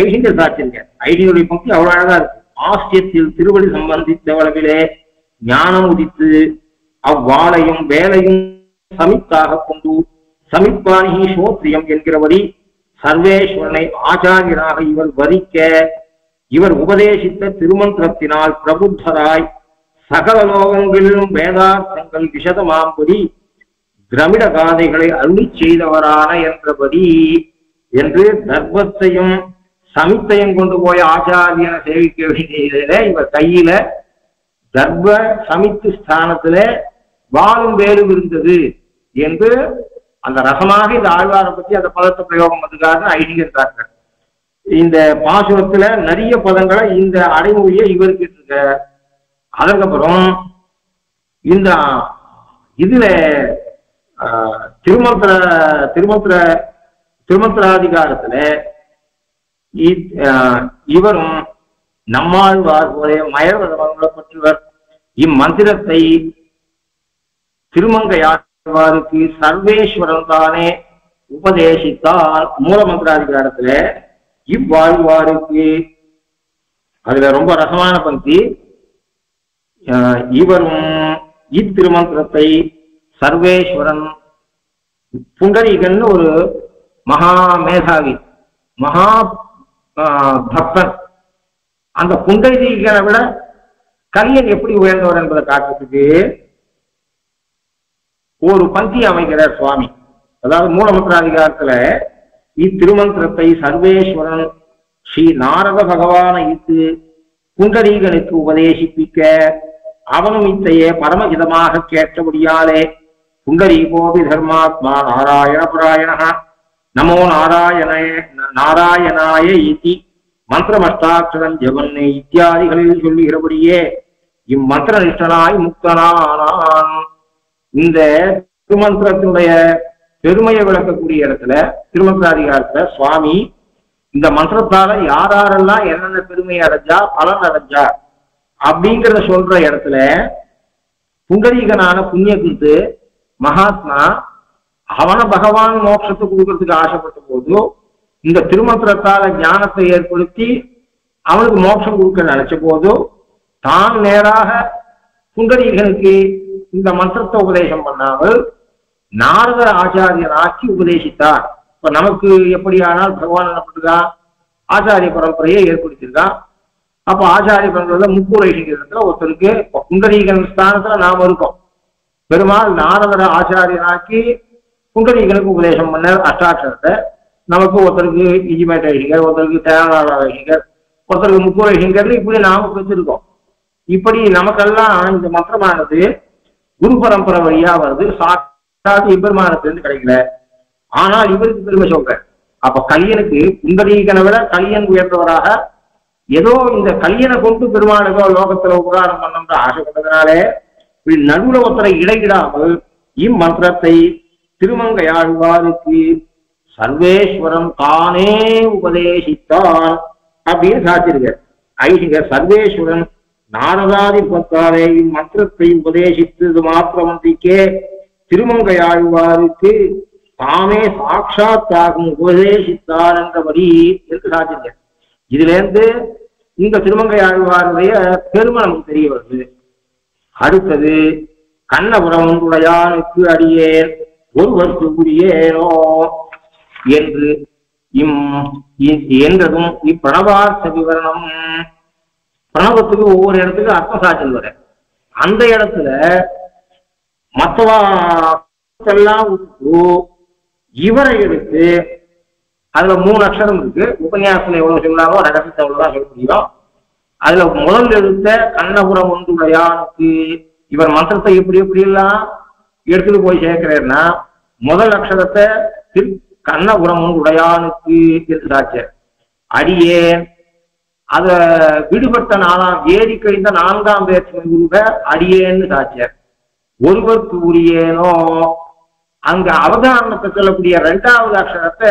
ஐடிங்கர் சாட்சியிருக்கேன். ஐடியுடைய பங்கு அவ்வளவு அழகா இருக்கு. ஆசியத்தில் திருவடி சம்பந்தித்த அளவிலே ஞானம் உதித்து அவ்வாளையும் வேலையும் சமித்தாக கொண்டு சமித்வாணி சோத்ரியம் என்கிறபடி சர்வேஸ்வரனை ஆச்சாரியராக இவர் வரிக்க இவர் உபதேசித்த திருமந்திரத்தினால் பிரபுத்தராய் சகல லோகங்களிலும் வேதார்த்தங்கள் விஷதமாம்படி திரமிட காதைகளை அருளி செய்தவரான என்றபடி என்று தர்பத்தையும் சமித்தையும் கொண்டு போய் ஆச்சாரியனை சேவிக்க வேண்டியதில இவர் கையில தர்ப சமித்து ஸ்தானத்துல வாழும் வேலும் இருந்தது என்று அந்த ரசமாக இந்த ஆழ்வாரை பற்றி அந்த பதத்தை பிரயோகம் பண்ணுறாரு ஐடிங்கர் காட்டுறார். இந்த பாசுரத்துல நிறைய பதங்களை இந்த அடைமொழியை இவருக்கு இருக்க. அதற்கப்புறம் இந்த இதுல திருமந்திராதிகாரத்துல இவரும் நம்மாழ்வார் மயவர்களை பற்றுவர் இம்மந்திரத்தை திருமங்கையாழ்வாருக்கு சர்வேஸ்வரன் தானே உபதேசித்தால் மூலமந்திராதிகாரத்துல இவ்வாழ்வாருக்கு. அதுல ரொம்ப ரசமான பந்தி. இவரும் இத்திருமந்திரத்தை சர்வேஸ்வரன். புண்டரீகன் ஒரு மகா மேதாவி, மகா பக்தன். அந்த புண்டரீகனை விட கலியன் எப்படி உயர்ந்தவர் என்பதை காட்டுறதுக்கு ஒரு பந்தி அமைக்கிறார் சுவாமி. அதாவது மூலமந்திராதிகாரத்துல இத்திருமந்திரத்தை சர்வேஸ்வரன் ஸ்ரீ நாரத பகவானை இட்டு புண்டரீகனுக்கு உபதேசிப்பிக்க அவனும் இத்தையே பரமஹிதமாக கேட்டபடியாலே புண்டரீகோபி தர்மாத்மா நாராயண பராயண நமோ நாராயணாய இதி மந்திரமஷ்டாட்சரம் ஜெவன்னே இத்தியாதிகளில் சொல்லுகிறபடியே இம்மந்திர நிஷ்டனாய் முக்தனானான். இந்த திருமந்திரத்தினுடைய பெருமையை விளக்கக்கூடிய இடத்துல திருமந்திராதிகாரத்துல சுவாமி இந்த மந்திரத்தால யாரெல்லாம் என்னென்ன பெருமை அடைஞ்சா பலன் அடைஞ்சா அப்படிங்கிறத சொல்ற இடத்துல புண்டரீகனான புண்ணியகுந்து மகாத்மா அவனை பகவான் மோட்சத்தை கொடுக்கறதுக்கு ஆசைப்பட்ட போது இந்த திருமந்திரத்தால ஞானத்தை ஏற்படுத்தி அவனுக்கு மோட்சம் கொடுக்க நினைச்ச போது தான் நேராக புண்டரீகனுக்கு இந்த மந்திரத்தை உபதேசம் பண்ணாமல் நாரத ஆச்சாரியனாக்கி உபதேசித்தார். இப்ப நமக்கு எப்படியானால் பகவான் என்ன பண்ணுறா, ஆச்சாரிய பரம்பரையை ஏற்படுத்தியிருக்கான். அப்ப ஆச்சாரிய பரம்பரையில முக்கூரைங்கிறதுல ஒருத்தருக்கு புண்டரீகன் ஸ்தானத்துல நாம இருக்கோம். பெருமாள் நாரதர ஆச்சாரியனாக்கி புண்டரீகனுக்கு உபதேசம் பண்ண அஷ்டாட்சரத்தை. நமக்கு ஒருத்தருக்கு இஜிமேட் ஐசிங்கர், ஒருத்தருக்கு தேவநாத ஐசிங்கர், ஒருத்தருக்கு முக்கூரை ஐசிங்கர், இப்படி நாம பெற்றிருக்கோம். இப்படி நமக்கெல்லாம் இந்த மந்திரமானது குரு பரம்பரை வழியா வருது. சாட்சாத் எம்பெருமானத்திலிருந்து கிடைக்கல. ஆனால் இவருக்கு பெருமை சொல்ற. அப்ப கலியனுக்கு புண்டரீகனை விட கலியன் உயர்ந்தவராக ஏதோ இந்த கலியனை கொண்டு பெருமாள் ஏதோ லோகத்துல உபகாரம் பண்ணணும்ன்ற ஆசைப்பட்டதுனாலே நடுவுல ஒருத்தரை இடையிடாமல் இம்மந்திரத்தை திருமங்கையாழ்வாருக்கு சர்வேஸ்வரன் தானே உபதேசித்தான் அப்படின்னு சாத்திருக்க. ஐசிங்க சர்வேஸ்வரன் நாரதாதி பத்தாலே இம்மந்திரத்தை உபதேசித்தது மாத்திரமன்றிக்கே திருமங்கையாழ்வாருக்கு தாமே சாட்சாத்தாகும் உபதேசித்தார் என்றபடி என்று சாத்திருக்க. இதுல இருந்து இந்த திருமங்கையாழ்வாருடைய பெருமை நமக்கு தெரிய வருது. அடுத்தது கண்ணபுரம் ஒன்றுடையானுக்கு அடியேன் ஒருவருக்கு உரியேனோ என்று என்றதும் இப்பிரணவார்த்த விவரணம். பிரணவத்துக்கு ஒவ்வொரு இடத்துக்கு அர்த்தம் சாட்சியம் வர அந்த இடத்துல மற்றவெல்லாம் இவரை எடுத்து அதுல 3 அக்ஷரம் இருக்கு. உபன்யாசத்துல எவ்வளவு சொல்லாமோ ரகசியத்தை எவ்வளவுதான் சொல்ல முடியும். அதுல முதல் எழுத்த கண்ணபுரம் ஒன்றுடையானுக்கு இவர் மந்திரத்தை எப்படி எல்லாம் எடுத்துட்டு போய் சேர்க்கிறேன்னா முதல் அக்ஷரத்தை கண்ணபுரம் ஒன்றுடையானுக்கு சாட்சியர். அடியே அத விடுபட்ட ஏறி கழிந்த 4ஆம் பேச்சு அடியேன்னு சாட்சியர். ஒருவருக்கு உரியேனோ அங்க அவதாரணத்தை சொல்லக்கூடிய 2வது அக்ஷரத்தை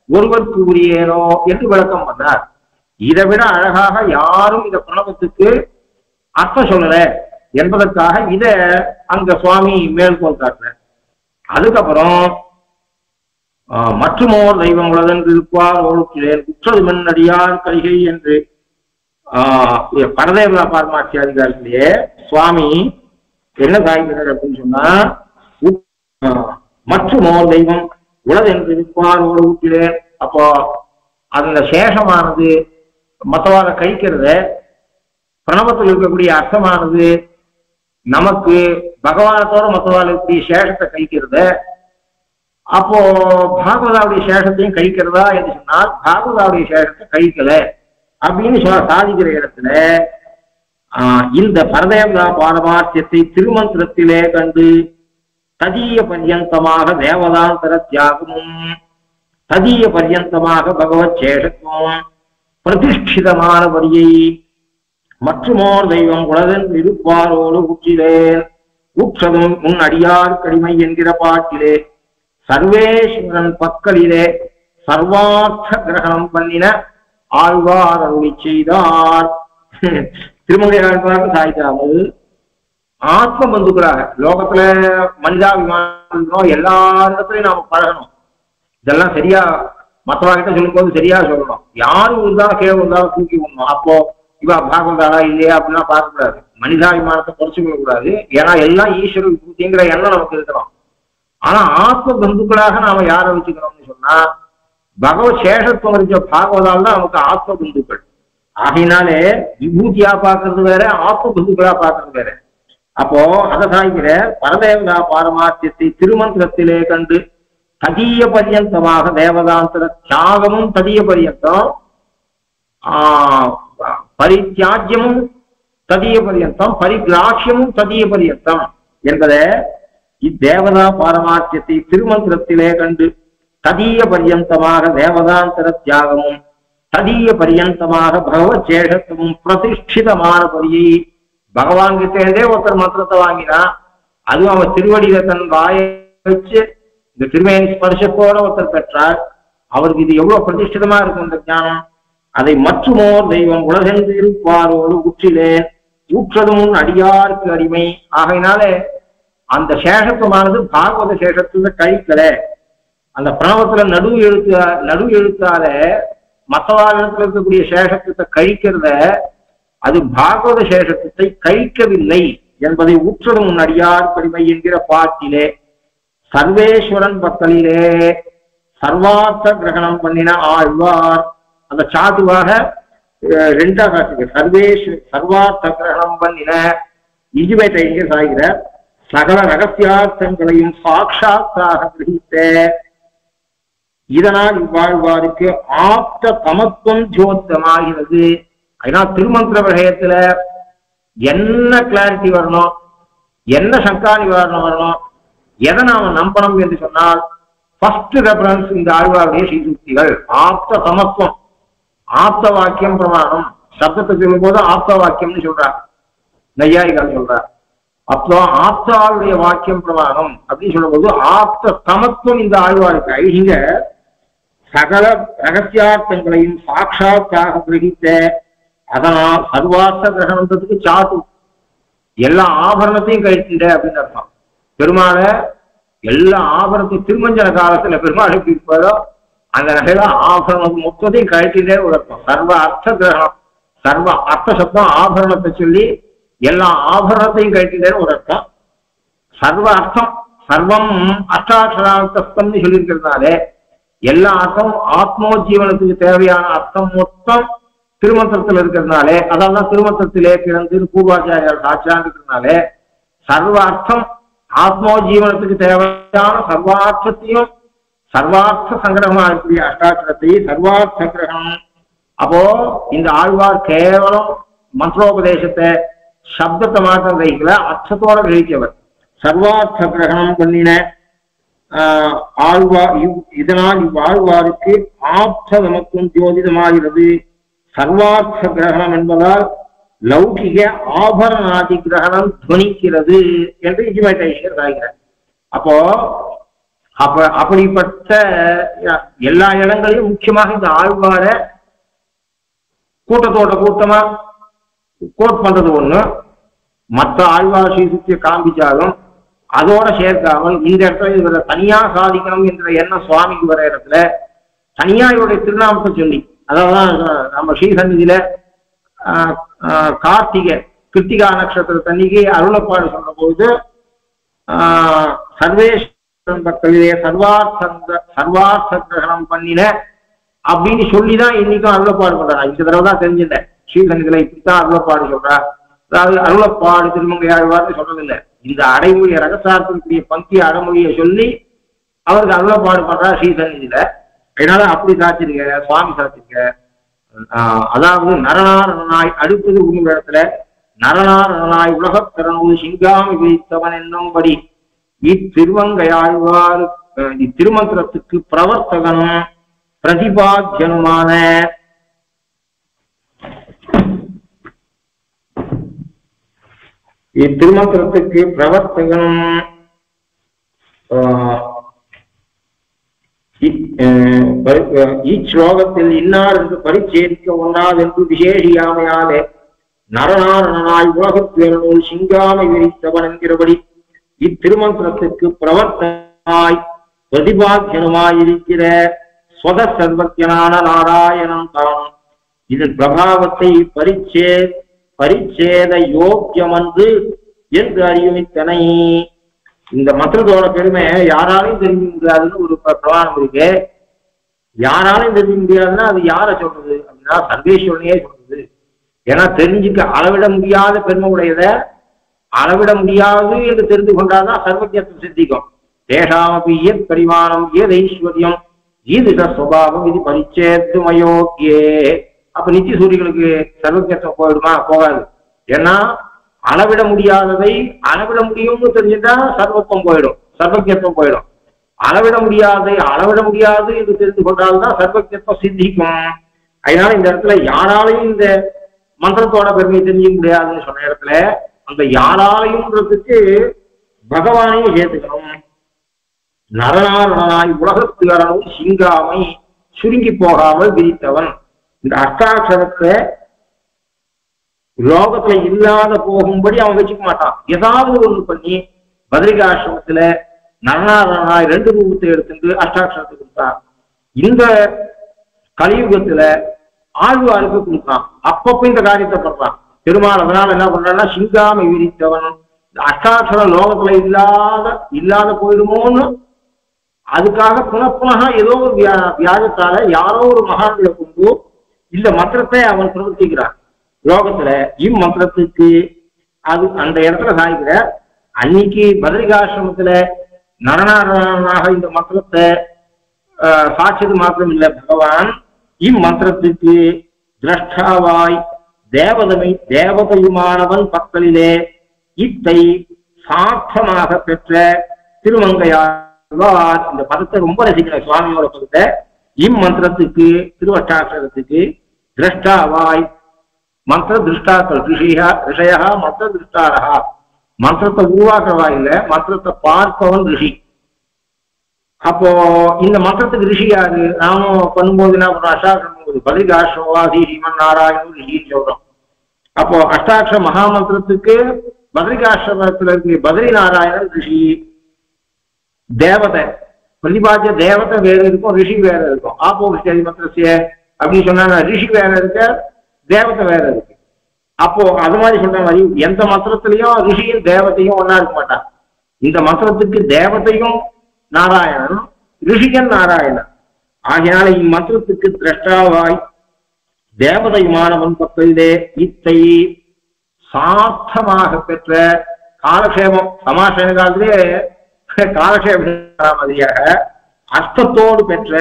ஒருவருக்கு உரியேனோ என்று விளக்கம் பண்ணார். இதை விட அழகாக யாரும் இந்த பிரணவத்துக்கு அர்த்தம் சொல்லல என்பதற்காக இத அங்க சுவாமி மேற்கோள் காட்டினார். அதுக்கப்புறம் மற்றுமோர் தெய்வம் உலகென்று இருப்பார் ஒழுக்கிறேன் குற்றது மண்ணடியார் கலிகை என்று பரதேவ பார்மாட்சி அதிகாரத்திலேயே சுவாமி என்ன சாய்க்கிறார் அப்படின்னு சொன்னா மற்றுமோர் தெய்வம் உலகென்று இருப்பார் ஒழுக்கிறேன். அப்போ அந்த சேஷமானது மற்றவாத கழிக்கிறத பிரணவத்தில் இருக்கக்கூடிய அர்த்தமானது நமக்கு பகவானத்தோட மற்றவாத இருக்கக்கூடிய சேஷத்தை கழிக்கிறத அப்போ பாகவதாவுடைய சேஷத்தையும் கழிக்கிறதா என்று சொன்னால் பாகவதாவுடைய சேஷத்தை கழிக்கல அப்படின்னு சாதிக்கிற இடத்துல இந்த பரதேவதா பாரமார்த்தியத்தை திருமந்திரத்திலே கண்டு ததீய பர்யந்தமாக தேவதாந்தர தியாகமும் ததீய பர்யந்தமாக பகவத் சேஷத்துவம் பிரதிஷ்டிதமானபடியை மற்றுமோர் தெய்வம் உலகன் இருப்பாரோடு உற்றிலேன் உற்றதும் உன் அடியார் கடிமை என்கிற பாட்டிலே சர்வேஸ்வரன் பக்கலிலே சர்வார்த்த கிரகணம் பண்ணின ஆழ்வார் அருளி செய்தார். திருமங்கை ஆழ்வார் சாய்த்தாமல் ஆத்ம பந்துக்களாக லோகத்துல மனிதாபிமானம் எல்லா இடத்துலயும் நாம பழகணும். இதெல்லாம் சரியா மற்றவர்கிட்ட சொல்லும் போது சரியா சொல்லணும். யாரும் இருந்தாலும் கேள்வி இருந்தாலும் தூக்கி விடணும். அப்போ இவா பாகவதாளா இல்லையா அப்படின்னா பார்க்கக்கூடாது, மனிதாபிமானத்தை குறைச்சுக்க கூடாது. ஏன்னா எல்லாம் ஈஸ்வர விபூதிங்கிற எண்ணம் நமக்கு இருக்கிறோம். ஆனா ஆத்ம பந்துக்களாக நாம யாரை வச்சுக்கணும்னு சொன்னா பகவத் சேஷத்துவம் இருக்க பாகவதால் தான் நமக்கு ஆத்ம பந்துக்கள். ஆகையினாலே விபூதியா பார்க்கறது வேற, ஆத்ம பந்துக்களா பார்க்கறது வேற. அப்போ அதை சாய்கிற பரதேவதா பாரமார்த்தியத்தை திருமந்திரத்திலே கண்டு ததிய பரியந்தமாக தேவதாந்தர தியாகமும் ததிய பரியந்தம், பரித்தியாஜ்யமும் ததிய பரியந்தம், பரிகிராட்சியமும் ததிய பரியந்தம் என்பதை இத்தேவதா பாரமார்த்தியத்தை திருமந்திரத்திலே கண்டு ததிய பரியந்தமாக தேவதாந்தர தியாகமும் ததிய பரியந்தமாக பகவத் சேஷத்துவமும் பிரதிஷ்டிதமான படியை பகவான் கிட்டே ஒருத்தர் மந்திரத்தை வாங்கினா, அதுவும் அவன் திருவடியில தன் வாயை வச்சு இந்த திருமேனி ஸ்பர்சத்தோட ஒருத்தர் பெற்றார். அவருக்கு இது எவ்வளவு பிரதிஷ்டிதமா இருக்கும் இந்த ஞானம். அதை மற்றுமோர் தெய்வம் உலகென்று இருப்பாரோடு ஊற்றிலேன், ஊற்றதும் அடியாருக்கு அடிமை. ஆகையினாலே அந்த சேஷத்துவமானது பாகவத சேஷத்துல கழிக்கல. அந்த பிரணவத்துல நடு எழுத்தால மற்றவாதத்துல இருக்கக்கூடிய சேஷத்துவத்தை கழிக்கிறத அது பாகவத சேஷத்துவத்தை கழிக்கவில்லை என்பதை ஊற்றதும் அடியார் கடிமை என்கிற பாட்டிலே சர்வேஸ்வரன் பக்தலிலே சர்வார்த்த கிரகணம் பண்ணின ஆழ்வார் அந்த சாதுவாக ரெண்டா காட்டுங்க. சர்வார்த்த கிரகணம் பண்ணின இஜுவேட்டை சாகிற சகல ரகசியார்த்தங்களையும் சாட்சாத்தாக கிரகித்த இதனால் இவ்வாழ்வாருக்கு ஆப்த தமத்துவம் ஜோத்தமாகிறது. அதனால் திருமந்திர விஷயத்துல என்ன கிளாரிட்டி வரணும், என்ன சங்கா நிவாரணம் வரணும், எதை நாம நம்பணும் என்று சொன்னால் ஃபர்ஸ்ட் ரெஃபரன்ஸ் இந்த ஆழ்வாருடைய ஸ்ரீசுக்திகள். ஆப்த சமத்துவம், ஆப்த வாக்கியம் பிரமாணம். சப்தத்தை சொல்லும் போது ஆப்த வாக்கியம்னு சொல்றார், நையாயிகள் சொல்றார். அப்போ ஆப்தாளுடைய வாக்கியம் பிரமாணம் அப்படின்னு சொல்லும் போது ஆப்த சமத்துவம் இந்த ஆழ்வாருக்கு. ஐங்க சகல ரகசியார்த்தங்களையும் சாட்சாத்தாக கிரகித்த, அதனால் சர்வார்த்த கிரகணத்துக்கு சாத்து எல்லா ஆபரணத்தையும் கழிக்கின்ற அப்படின்னு அர்த்தம். பெருமாளை எல்லா ஆபரணத்தையும் திருமஞ்சன காலத்துல பெருமாளுக்கு இருப்பதோ அந்த நகையில ஆபரணம் மொத்தத்தையும் கழிக்கின்றே ஒரு அர்த்தம். சர்வ அர்த்த கிரகணம், சர்வ அர்த்த சப்தம் ஆபரணத்தை சொல்லி எல்லா ஆபரணத்தையும் கழிக்கின்றே ஒரு அர்த்தம். சர்வ அர்த்தம் சர்வம் அஷ்டாட்சரார்த்தம்னு சொல்லியிருக்கிறதுனாலே எல்லா அர்த்தம் ஆத்மோஜீவனத்துக்கு தேவையான அர்த்தம் மொத்தம் திருமந்திரத்தில் இருக்கிறதுனாலே, அதாவது திருமந்திரத்திலே பிறந்து பூர்வாச்சாரியால் சாட்சியாங்கிறதுனாலே சர்வ அர்த்தம் ஆத்மோஜீவனத்துக்கு தேவையான சர்வார்த்தத்தையும் சர்வார்த்த சங்கிரகமா இருக்கக்கூடிய அஷ்டாட்சரத்தை சர்வார்த்த கிரகணம். அப்போ இந்த ஆழ்வார் கேவலம் மந்திரோபதேசத்தை சப்தத்தை மாற்றம் கிரகிக்கல, அர்த்தத்தோட கிரகித்தவர். சர்வார்த்த கிரகணம் பண்ணின இதனால் இவ்வாழ்வாருக்கு ஆப்த நமக்கும் ஜோதிடமாகிறது. சர்வார்த்த கிரகணம் என்பதால் லௌகிக ஆபரணாதி கிரகணம் துவனிக்கிறது என்று இஜுமேட்டேஷன் ஆகிறார். அப்போ அப்படிப்பட்ட எல்லா இடங்களையும் முக்கியமாக இந்த ஆழ்வார கூட்டத்தோட கூட்டமா கோட் பண்றது ஒண்ணு, மற்ற ஆழ்வார் ஸ்ரீசுத்தியை காண்பிச்சாலும் அதோட சேர்க்காமல் இந்த இடத்துல இவரை தனியா சாதிக்கணும் என்ற எண்ணம் சுவாமிக்கு வர இடத்துல தனியா இவருடைய திருநாமத்தை சொல்லி, அதாவது நம்ம ஸ்ரீசன்னிதியில கிருத்திகா நட்சத்திரத்தன்னைக்கு அருளப்பாடு சொன்ன போது சர்வேஸ்வரன் பக்தர்களே சர்வார்த்த கிரகணம் பண்ணின அப்படின்னு சொல்லிதான் இன்னைக்கும் அருளப்பாடு பண்றாங்க. இந்த தடவை தான் தெரிஞ்சிட்டேன் ஸ்ரீசன்னிதியில இப்படித்தான் அருளப்பாடு சொல்றா. அதாவது அருளப்பாடு திருமங்கை ஆழ்வார்னு சொல்றதில்லை, இந்த அடைமொழியை ரகசார்த்தக்கூடிய பங்கி அடைமொழியை சொல்லி அவருக்கு அருளப்பாடு பண்றா ஸ்ரீசன்னிதியில. அதனால அப்படி சாச்சிருக்க சுவாமி சாச்சிருக்க. அதாவது நரநாரணனாய் அடுத்தது உங்கள் இடத்துல நரநாரணனாய் உலகத்திறனோடு சிங்காமி விரித்தவன் என்னும்படி இத்திருவங்கையாழ்வார் இத்திருமந்திரத்துக்கு பிரவர்த்தகனும் பிரதிபாத்தியனுமான இத்திருமந்திரத்துக்கு பிரவர்த்தகனும் இச்லோகத்தில் இன்னார் என்று பரிச்சேதிக்க ஒன்றாது என்று விசேஷியாமையாலே நரநாரணனாய் உலகத்திறனோடு சிங்காமை விரித்தவன் என்கிறபடி இத்திருமந்திரத்துக்கு பிரவர்த்தனாய் பிரதிபாத்தியனுமாயிருக்கிற ஸ்வத சர்வத்தியனான நாராயணன் தான் இதன் பிரபாவத்தை பரிச்சேத யோக்கியமன்று என்று அறிவித்தனை. இந்த மந்திரத்தோட பெருமை யாராலையும் தெரிஞ்சுக்க முடியாதுன்னு ஒரு பிரமாணம் இருக்கு. யாராலையும் தெரிஞ்சுக்க முடியாதுன்னா அது யாரை சொல்றது அப்படின்னா சர்வேஸ்வரனையே சொல்றது. ஏன்னா தெரிஞ்சுக்க அளவிட முடியாத பெருமை உடையத அளவிட முடியாது என்று தெரிந்து கொண்டாதான் சர்வஜத்துவம் சித்திக்கும். தேஷாமபி ஏத் பரிமாணம் ஏத் ஐஸ்வர்யம் ஈதிஷ சுபாவம் இது பரிச்சேத்து மயோக்கியே. அப்ப நித்திய சூரியர்களுக்கு சர்வஜத்துவம் போயிடுமா? போகாது. ஏன்னா அளவிட முடியாததை அளவிட முடியும்னு தெரிஞ்சுட்டா சர்வத்துவம் போயிடும், சர்வஜத்துவம் போயிடும். அளவிட முடியாது என்று தெரிந்து கொண்டால்தான் சர்வஜத்துவம் சித்திக்கும். அதனால இந்த இடத்துல யாராலையும் இந்த மந்திரத்தோட பெருமையை தெரிஞ்சுக்க முடியாதுன்னு சொன்ன இடத்துல அந்த யாராலையும்ன்றதுக்கு பகவானையும் சேர்த்துக்கணும். நரநாரணனாய் உலகத்து அரணும் சிங்காமை சுருங்கி போகாமல் விரித்தவன். இந்த அஷ்டாட்சரத்தை லோகத்துல இல்லாத போகும்படி அவன் வச்சுக்க மாட்டான். ஏதாவது ஒண்ணு பண்ணி பத்ரிகாசிரமத்துல நரநாரணனாய் 2 ரூபத்தை எடுத்துட்டு அஷ்டாட்சரத்தை கொடுத்தான். இந்த கலியுகத்துல ஆழ்வாருக்கு கொடுத்தான். அப்பப்ப இந்த காரியத்தை பண்றான் பெருமாள். அதனால என்ன பண்றான்னா சிங்காமை விரித்தவன். அஷ்டாட்சர லோகத்துல இல்லாத போயிடுமோன்னு அதுக்காக புனப்புனக ஏதோ ஒரு வியாஜத்தால யாரோ ஒரு மகான்களை கொண்டு இந்த மந்திரத்தை அவன் பிரவர்த்திக்கிறான் லோகத்துல. இம்மந்திரத்துக்கு அது அந்த இடத்துல சாய்கிற அன்னைக்கு பத்ரிகாசிரமத்துல நரநாரணனாக இந்த மந்திரத்தை சாட்சியது மாத்திரம் இல்லை பகவான். இம்மந்திரத்துக்கு திரஷ்டாவாய் தேவதையுமானவன் பக்கலிலே இத்தை சாட்சமாக பெற்ற திருமங்கையாழ்வார். இந்த பதத்தை ரொம்ப ரசிக்கிற சுவாமியோட பதத்தை. இம்மந்திரத்துக்கு திருவட்டாட்சரத்துக்கு திரஷ்டாவாய் மந்திர திருஷ்டாக்கள் ரிஷயா மந்திர திருஷ்டாரா. மந்திரத்தை உருவாக்குறவா இல்ல, மந்திரத்தை பார்ப்பவன் ரிஷி. அப்போ இந்த மந்திரத்துக்கு ரிஷி யாரு? நாமும் பண்ணும்போது என்ன பண்றோம்? அஷ்டாட்சரம் பத்ரிகாசிரமவாசி ஸ்ரீமன் நாராயணன் ரிஷின்னு சொல்றோம். அப்போ அஷ்டாட்சர மகாமந்திரத்துக்கு பத்ரிகாசிரமத்துல இருக்கு பத்ரி நாராயணன் ரிஷி. தேவதை பிரதிபாத்திய தேவதை வேற இருக்கும், ரிஷி வேற இருக்கும். ஆப்போசிட் மந்திரசிய அப்படின்னு சொன்னா ரிஷி வேற இருக்க, தேவதை வேற இருக்கு. அப்போ அது மாதிரி சொன்ன மாதிரி எந்த மந்திரத்திலையும் ரிஷியும் தேவதையும் ஒன்னா இருக்க மாட்டான். இந்த மந்திரத்துக்கு தேவதையும் நாராயணன், ரிஷிகன் நாராயணன். ஆகையால இம்மந்திரத்துக்கு திரஷ்டாவாய் தேவதையுமானவன் பக்கத்திலே இத்தை சார்த்தமாக பெற்ற காலக்ஷேமம். சமாசேன காலத்திலே காலக்ஷேப மாதிரியாக அர்த்தத்தோடு பெற்ற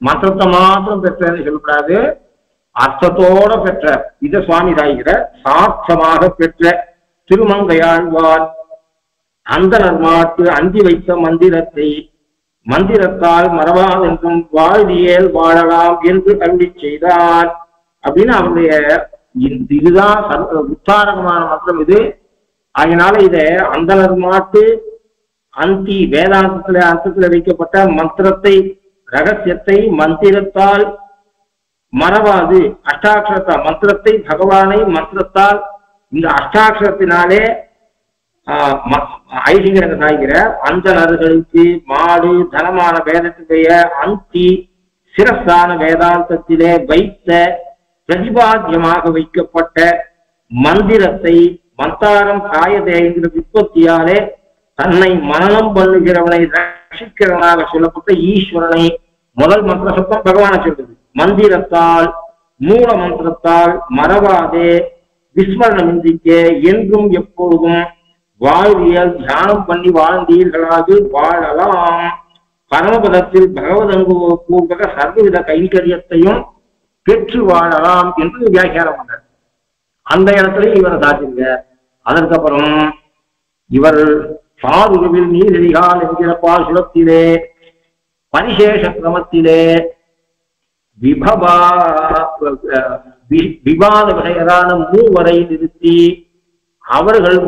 மந்திரத்தை மாத்திரம் பெற்றன்னு சொல்லக்கூடாது, அர்த்தத்தோட பெற்ற இத சுவாமி சாய்கிற சாட்சமாக பெற்ற திருமங்கையாழ்வார் அந்த நர்மாட்டு அந்தி வைத்த மந்திரத்தால் மறவாதென்றும் வாழ்வியல் வாழலாம் என்று அருளி செய்தார் அப்படின்னு அவருடைய இதுதான் உத்தாரகமான மந்திரம் இது. அதனால இத அந்த நர்மாட்டு அந்தி வேதாந்தத்துல அர்த்தத்துல வைக்கப்பட்ட மந்திரத்தை ரகசியத்தை மந்திரத்தால் மறவாது அஷ்டாட்சரத்தா மந்திரத்தை பகவானை மந்திரத்தால் இந்த அஷ்டாட்சரத்தினாலே ஐசிங்கரங்க சாய்கிற அந்தனர்களுக்கு மாடு தனமான வேதத்துடைய அந்தி சிரஸ்தான வேதாந்தத்திலே வைத்த பிரதிபாத்தியமாக வைக்கப்பட்ட மந்திரத்தை மந்தாரம் காயதே என்கிற விற்பத்தியாலே தன்னை மனனம் பண்ணுகிறவனை ரட்சிக்கிறவனாக சொல்லப்பட்ட ஈஸ்வரனை முதல் மந்திர சத்தம் பகவானை சொல்றது. மந்திரத்தால் மூல மந்திரத்தால் மறவாதே விஸ்மரணமின்றிக்கே என்றும் எப்பொழுதும் வாழ்வியல் தியானம் பண்ணி வாழ்ந்தீர்களாக வாழலாம். பரமபதத்தில் பகவதனுபூர்வக சர்வவித கைங்கரியத்தையும் பெற்று வாழலாம் என்று வியாக்கியானம் பண்ணார். அந்த இடத்துல இவரை சாத்திருங்க. அதற்கப்புறம் இவர் சாதுருவில் நீரிகால் என்கிற பாசுரத்திலே பரிசேஷ கிரமத்திலே விவாத விஷயரான மூவரை நிறுத்தி அவர்கள்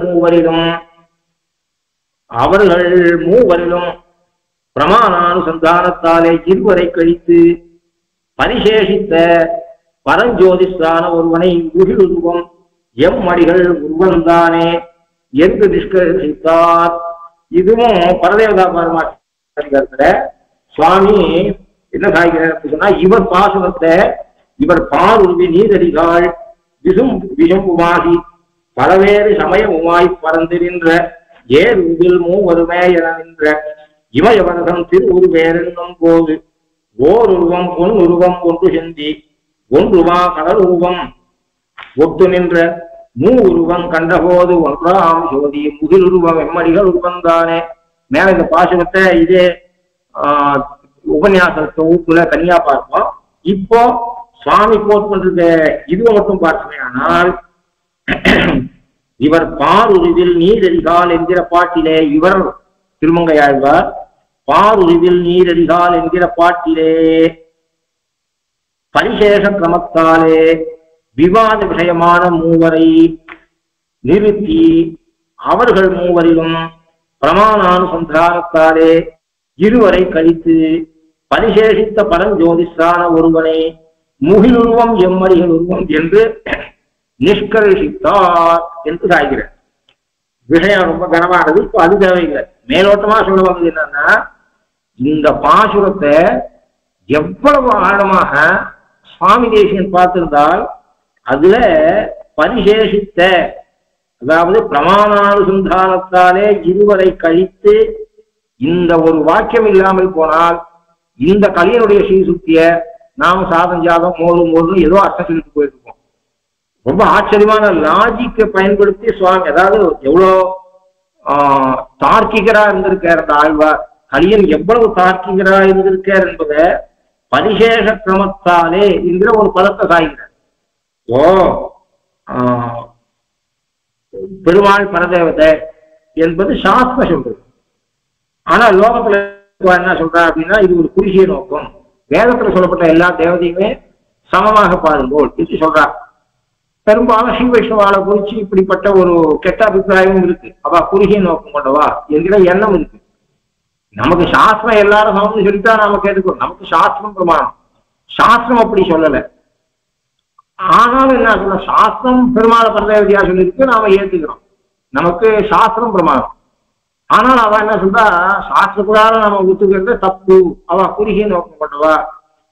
மூவரிலும் பிரமாணானுசந்தானத்தாலே இருவரை கழித்து பரிசேஷித்த பரஞ்சோதிஷான ஒருவனை உருவம் எம்மடிகள் உருவந்தானே என்று நிஷ்கரித்தார். இதுவும் பரதேவதா பரமாச்சாரியத்துல சுவாமி என்ன சாய்கிறார் சொன்னா இவர் பாசுரத்தை இவர் பாருருவி நீரடிகாள் விசும்புமாகி பலவேறு சமயமுமாய் பறந்து நின்ற ஏருவில் மூவருமே என நின்ற இமயவரதம் திருவுருவேறும் போது ஓர் உருவம் பொன் உருவம் ஒன்று செந்தி ஒன்றுவா கடல் உருவம் ஒட்டு நின்ற உருவம் கண்டபோது ஒன்றாம் சோதி முகில் உருவம் எம்மடிகள் உருவந்தானே. மேல இந்த பாசுரத்தை இதே உபன்யாச தொகுப்புல தனியா பார்ப்போம். இப்போ சுவாமி கோட் பண்றது இதுவை மட்டும் பார்த்தோமே ஆனால் இவர் பாருருவில் நீரடிகால் என்கிற பாட்டிலே இவர் திருமங்கையாழ்வார் பாருருவில் நீரடிகால் என்கிற பாட்டிலே பரிசேஷ கிரமத்தாலே விவாத விஷயமான மூவரை நிறுத்தி அவர்கள் மூவரிலும் பிரமாணானுசந்தானத்தாலே இருவரை கழித்து பரிசேஷித்த பரஞ்சோதிஷான ஒருவனை முகிலுருவம் எம்மடிகள் உருவம் என்று நிஷ்கர்ஷித்தார் என்று சாய்கிறார். விஷயம் ரொம்ப கனமானது. இப்போ அது தேவையில்லை. மேலோட்டமா சொல்ல வந்தது என்னன்னா, இந்த பாசுரத்தை எவ்வளவு ஆழமாக சுவாமி தேசிகன் பார்த்திருந்தால் அதுல பரிசேஷித்த, அதாவது பிரமாணானுசந்தானத்தாலே இருவரை கழித்து இந்த ஒரு வாக்கியம் இல்லாமல் போனால் இந்த கலியனுடைய ஸ்ரீசுத்திய நாம சாதம் ஜாதம் மோது ஏதோ அர்த்தம் சொல்லிட்டு போயிருக்கோம். ரொம்ப ஆச்சரியமான லாஜிக்கை பயன்படுத்தி சுவாமி, அதாவது எவ்வளோ தார்க்கிகரா இருந்திருக்கார் அந்த ஆழ்வார், கலியன் எவ்வளவு தார்க்கிகரா இருந்திருக்கார் என்பதை பரிசேஷ கிரமத்தாலே என்கிற ஒரு பதத்தை சாய்கிறார். ஓ பெருமாள் பரதேவதை என்பது சாஸ்திரம் சொல்றது. ஆனா லோகத்துல என்ன சொல்றா அப்படின்னா, இது ஒரு குறுகிய நோக்கம். வேதத்துல சொல்லப்பட்ட எல்லா தேவதையுமே சமமாக பாருங்கோள் என்று சொல்றார். பெரும்பாலும் ஸ்ரீ வைஷ்ணவால குறிச்சு இப்படிப்பட்ட ஒரு கெட்ட அபிப்பிராயமும் இருக்கு. அவ குறுகிய நோக்கம் கொண்டவா என்கிற எண்ணம் இருக்கு. நமக்கு சாஸ்திரம் எல்லாரும் சமம்னு சொல்லிட்டா நாம கேட்டுக்கணும். நமக்கு சாஸ்திரம் பிரமாணம். சாஸ்திரம் அப்படி சொல்லலை. ஆனாலும் என்ன சொல்ல, சாஸ்திரம் பெருமாள பரதேவதையா சொல்லியிருக்கு, நாம ஏத்துக்கிறோம். நமக்கு சாஸ்திரம் பிரமாணம். ஆனால் அவ என்ன சொல்றா, சாஸ்திரக்குள்ளார நம்ம ஒத்துக்கிறது தப்பு, அவ குறுகிய நோக்கம் கொண்டவா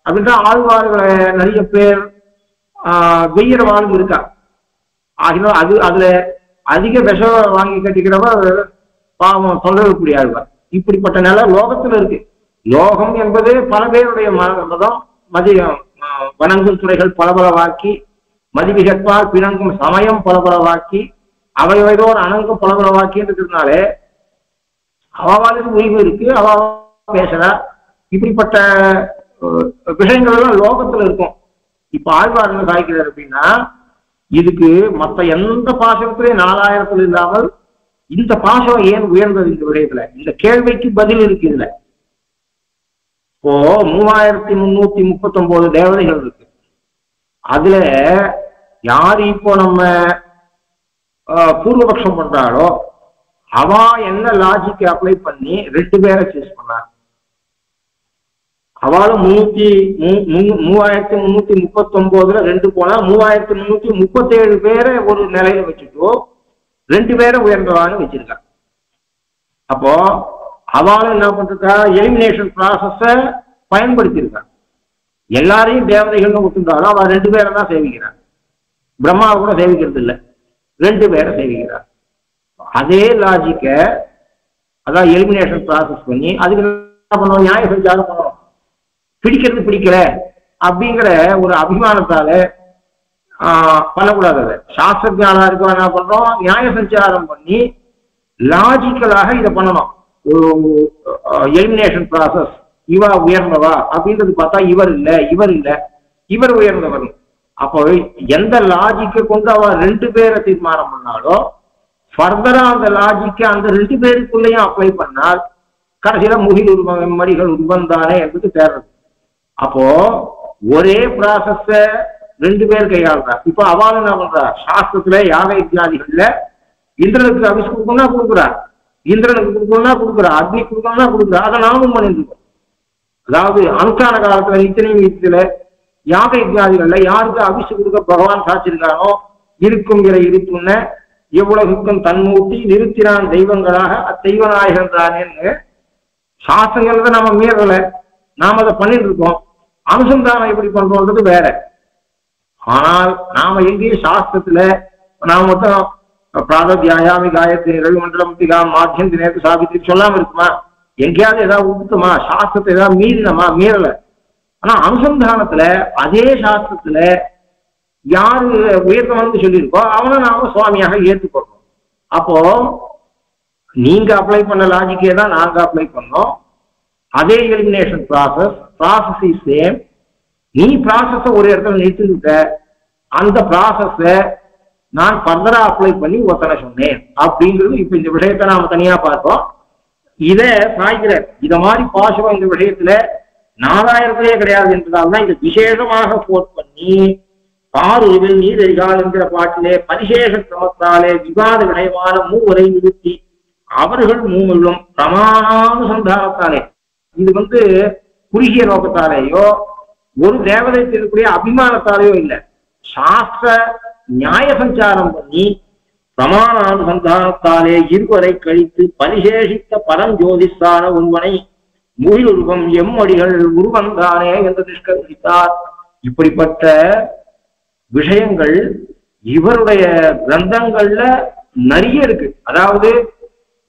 அப்படின்ற ஆழ்வார்களை நிறைய பேர் வெய்யற வாழ்வு இருக்கா. ஆகினா அதுல அதிக விஷம் வாங்கி கட்டிக்கிறவ பாவம் தொண்டக்கூடிய ஆழ்வார். இப்படிப்பட்ட நிலை லோகத்துல இருக்கு. லோகம் என்பது பல பேருடைய மதம், மதியம் வணங்கும் துறைகள் பலபலவாக்கி, மதிவிகற்பால் பிணங்கும் சமயம் பலபலவாக்கி, அவையோர் அணங்கும் பலபலவாக்கி இருக்கிறதுனாலே அவாவாளுக்கு உரிமை இருக்கு, அவா பேசுறா. இப்படிப்பட்ட விஷயங்கள் எல்லாம் லோகத்துல இருக்கும். இப்ப ஆழ்வார்கள் சாய்க்கிறார் அப்படின்னா, இதுக்கு மற்ற எந்த பாசனத்திலையும் 4000 இல்லாமல் இந்த பாசனம் ஏன் உயர்ந்தது இந்த விஷயத்துல, இந்த கேள்விக்கு பதில் இருக்கு. இதுல இப்போ 3339 தேவதைகள் இருக்கு. அதுல யாரு இப்போ நம்ம பூர்வபக்ஷம் பண்றாளோ அவா என்ன லாஜிக் அப்ளை பண்ணி 2 பேரை சூஸ் பண்ணார். அவளும் 3339 2 போனா 3337 பேரை ஒரு நிலையில வச்சுட்டோ 2 பேரை உயர்ந்தவான்னு வச்சிருக்கா. அப்போ அவளும் என்ன பண்றா, எலிமினேஷன் ப்ராசஸ பயன்படுத்தியிருக்கா. எல்லாரையும் தேவதைகள்னு ஒத்துண்டாலும் அவ 2 பேரை தான் சேவிக்கிறான். பிரம்மாவை கூட சேவிக்கிறது இல்லை, 2 பேரை சேவிக்கிறார். அதே லாஜிக்க அதான் எலிமினேஷன் ப்ராசஸ் பண்ணி அதுக்கு என்ன பண்ணுவோம், நியாய சஞ்சாரம் பண்ணணும். பிடிக்கிறது பிடிக்கல அப்படிங்கிற ஒரு அபிமானத்தால பண்ணக்கூடாது. சாஸ்திரஜானா இருக்க என்ன பண்றோம், நியாய சஞ்சாரம் பண்ணி லாஜிக்கலாக இதை பண்ணணும். ஒரு எலிமினேஷன் ப்ராசஸ், இவ உயர்ந்தவா அப்படின்றது பார்த்தா இவர் இல்லை, இவர் இல்லை, இவர் உயர்ந்தவர். அப்போ எந்த லாஜிக்கை கொண்டு அவ 2 பேரை தீர்மானம் பண்ணாலோ ஃபர்தரா அந்த லாஜிக்கை அந்த 2 பேருக்குள்ளேயும் அப்ளை பண்ணால் கடைசியில முகில் உருவம் மடிகள் உருவம் தானே என்பது தேர்றது. அப்போ ஒரே ப்ராசஸ 2 பேர் கையாளுறா. இப்போ அவள் என்ன பண்றா, சாஸ்திரத்துல யாக இத்தியாதிகள்ல இந்திரனுக்கு அபிஷ் கொடுக்கணும்னா கொடுக்குறா, இந்திரனுக்கு கொடுக்கணும்னா கொடுக்குறா, அக்னி கொடுக்கணும்னா கொடுக்குறா. அதை நாமும் பண்ணிருக்கோம். அதாவது அனுஷ்டான காலத்துல இத்தனையும் இதுல யாக இத்தியாதிகள்ல யாருக்கு அபிஷ் கொடுக்க பகவான் சாட்சிருக்கானோ இருக்குங்கிற இருக்குன்னு எவ்வளவுக்கும் தன்மூட்டி நிறுத்தினான் தெய்வங்களாக அத்தெய்வநாயகன் தானேன்னு சாஸ்திரங்கிறத நம்ம மீறல, நாம அதை பண்ணிட்டு இருக்கோம். அனுசந்தானம் எப்படி பண்றோன்றது வேற. ஆனால் நாம எங்கேயும் சாஸ்திரத்துல நாம மொத்தம் பிராதத்தியாயாமி காயத்ரி ரவிமண்டலமுத்திகா மாத்தியம் தினேத்து சாபித்திரி சொல்லாம இருக்குமா? எங்கேயாவது ஏதாவது உடுத்துமா? சாஸ்திரத்தை ஏதாவது மீறினமா? மீறல. ஆனா அனுசந்தானத்துல அதே சாஸ்திரத்துல யாரு உயர்த்தவன்னு சொல்லியிருக்கோ அவனை நாம சுவாமியாக ஏற்றுக்கொள்ளணும். அப்போ நீங்க அப்ளை பண்ண லாஜிக்கே தான் நாங்க அப்ளை பண்ணோம். அதே எலிமினேஷன் ப்ராசஸ் இஸ் சேம். நீ ப்ராசஸ ஒரு இடத்துல நிறுத்திருக்க, அந்த ப்ராசஸ நான் ஃபர்தரா அப்ளை பண்ணி ஒத்தனை சொன்னேன் அப்படிங்கிறது. இப்ப இந்த விஷயத்தை நாம தனியா பார்த்தோம். இத சாய்கிற இத மாதிரி பாசுரம் இந்த விஷயத்துல நாலாயிரத்திலே கிடையாது என்றதால்தான் இதை விசேஷமாக கோட் பண்ணி பாருவில் நீரறிகால் என்கிற பாட்டிலே பரிசேஷ கிரமத்தாலே விவாத விடயமான மூவரை நிறுத்தி அவர்கள் மூவரும் பிரமாணானுசந்தானத்தாலே, இது குறுகிய நோக்கத்தாலேயோ ஒரு தேவதைக்கு இருக்கக்கூடிய அபிமானத்தாலேயோ இல்லை, சாஸ்திர நியாய சஞ்சாரம் பண்ணி பிரமாணானுசந்தானத்தாலே இருவரை கழித்து பரிசேஷித்த பரஞ்சோதிஷான ஒருவனை முகிலுருவம் எம்மடிகள் உருவந்தானே என்று நிஷ்கரித்தார். இப்படிப்பட்ட விஷயங்கள் இவருடைய கிரந்தங்கள்ல நிறைய இருக்கு. அதாவது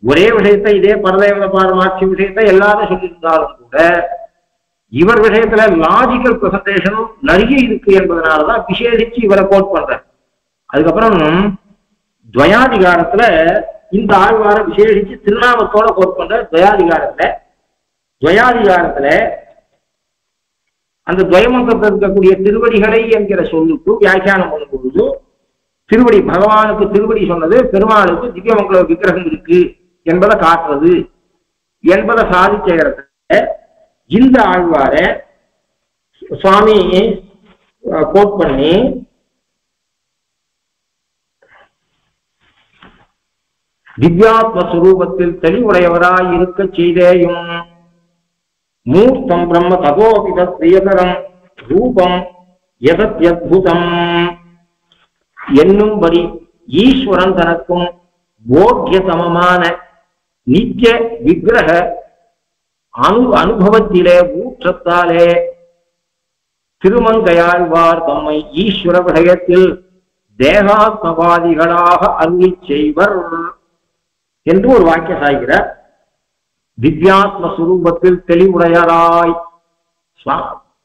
ஒரே விஷயத்தை இதே பரதேவத பாரமாட்சி விஷயத்தை எல்லாரும் சொல்லியிருந்தாலும் கூட இவர் விஷயத்துல லாஜிக்கல் பிரசன்டேஷனும் நிறைய இருக்கு என்பதனாலதான் விசேஷிச்சு இவரை கோட் பண்ற. அதுக்கப்புறம் துவயாதிகாரத்துல இந்த ஆழ்வாரை விசேஷிச்சு திருநாமத்தோட கோட் பண்ற. துவயாதிகாரத்துல அந்த துவயமந்திரத்தில் இருக்கக்கூடிய திருவடிகளை என்கிற சொல்லுக்கு வியாக்கியானம் பண்ணும் பொழுது திருவடி பகவானுக்கு திருவடி சொன்னது பெருமாளுக்கு திவ்யமங்கல விக்கிரகம் இருக்கு என்பதை காட்டுறது என்பதை சாதிச்ச இடத்துல இந்த ஆழ்வார சுவாமி கோட் பண்ணி திவ்யாத்மஸ்வரூபத்தில் தெளிவுடையவராய் இருக்க செய்தேயும் மூர்த்தம் பிரம்ம ததோபி தத் பிரியதரம் ரூபம் யதத்யத்புதம் என்னும்படி ஈஸ்வரன் தனக்கும் போக்கியதமமான நித்திய விக்கிரக அனுபவத்திலே ஊற்றத்தாலே திருமங்கையாழ்வார் தம்மை ஈஸ்வர விடயத்தில் தேகாத்மவாதிகளாக அருளி செய்வர் என்று ஒரு வாக்கியம் சாய்கிறார். திவ்யாத்ம சுரூபத்தில் தெளிவுடையராய்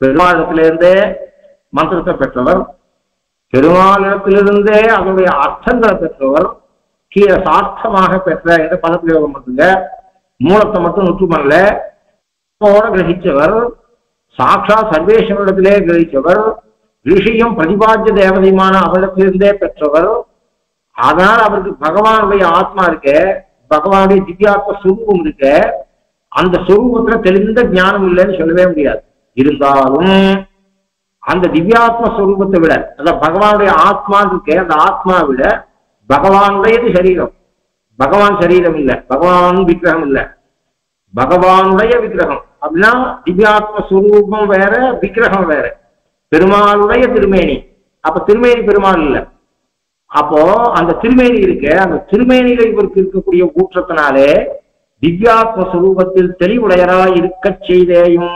பெருமாளிடத்திலிருந்தே மந்திரத்தை பெற்றவர், பெருமாளிடத்திலிருந்தே அதனுடைய அர்த்தங்களை பெற்றவர், கீழே சார்த்தமாக பெற்ற என்ற பதப்பிரயோகம் பண்ணுங்க, மூலத்தை மட்டும் நுற்று பண்ணல கிரகிச்சவர், சாட்சா சர்வேஸ்வரிடத்திலே கிரகிச்சவர், ரிஷியும் பிரதிபாத்திய தேவதையுமான அவரிடத்திலிருந்தே பெற்றவர். அதனால் அவருக்கு பகவானுடைய ஆத்மா இருக்க, பகவானுடைய திவ்யாத்ம சுரூபம் இருக்க, அந்த சுரூபத்துல தெளிந்த ஞானம் இல்லைன்னு சொல்லவே முடியாது. இருந்தாலும் அந்த திவ்யாத்ம சுரூபத்தை விட, அந்த பகவானுடைய ஆத்மா இருக்க, அந்த ஆத்மா விட பகவானுடையது சரீரம். பகவான் சரீரம் இல்லை, பகவான் விக்கிரகம் இல்லை, பகவானுடைய விக்கிரகம். அப்படின்னா திவ்யாத்ம சுரூபம் வேற, விக்கிரகம் வேற. பெருமாளுடைய திருமேனி, அப்ப திருமேனி பெருமாள் இல்லை. அப்போ அந்த திருமேனி இருக்க, அந்த திருமேனியில இவருக்கு இருக்கக்கூடிய ஊற்றத்தினாலே திவ்யாத்ம சுரூபத்தில் தெளிவுடையராய் இருக்க செய்தேயும்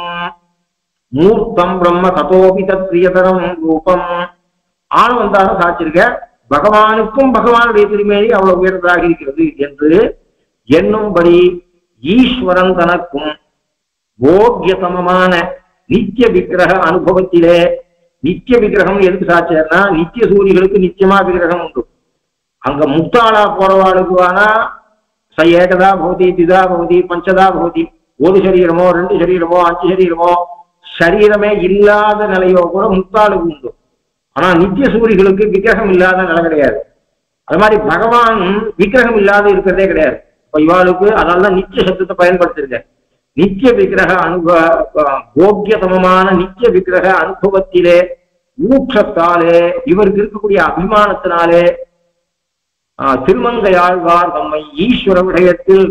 மூர்த்தம் பிரம்ம ததோபி தத் பிரியதரம் ரூபம் ஆனவந்தாக சாட்சிருக்க. பகவானுக்கும் பகவானுடைய திருமேனி அவ்வளவு உயர்ந்ததாக இருக்கிறது என்று என்னும்படி ஈஸ்வரன் தனக்கும் போக்கியதமமான நித்திய விக்கிரக அனுபவத்திலே, நித்திய விக்கிரகம் எதுக்கு சாட்சியர்னா நித்திய சூரியர்களுக்கு நிச்சயமா விக்கிரகம் உண்டு. அங்க முக்தாளா போறவாளுக்கு ஆனா ஏகதா பகுதி, திதா பகுதி, பஞ்சதா பகுதி, ஒரு சரீரமோ 2 சரீரமோ 5 சரீரமோ சரீரமே இல்லாத நிலையோ கூட முக்தாளுக்கு உண்டு. ஆனா நித்திய சூரியர்களுக்கு விக்கிரகம் இல்லாத நிலை கிடையாது. அது மாதிரி பகவான் விக்கிரகம் இல்லாத இருக்கிறதே கிடையாது. இப்ப இவாளுக்கு அதனாலதான் நித்திய சப்தத்தை பயன்படுத்திருக்க. நித்திய விக்கிரக போக்கியதமமான நித்திய விக்கிரக அனுபவத்திலே ஊற்றத்தாலே இவருக்கு இருக்கக்கூடிய அபிமானத்தினாலே திருமங்கையாழ்வார் தம்மை ஈஸ்வர விடயத்தில்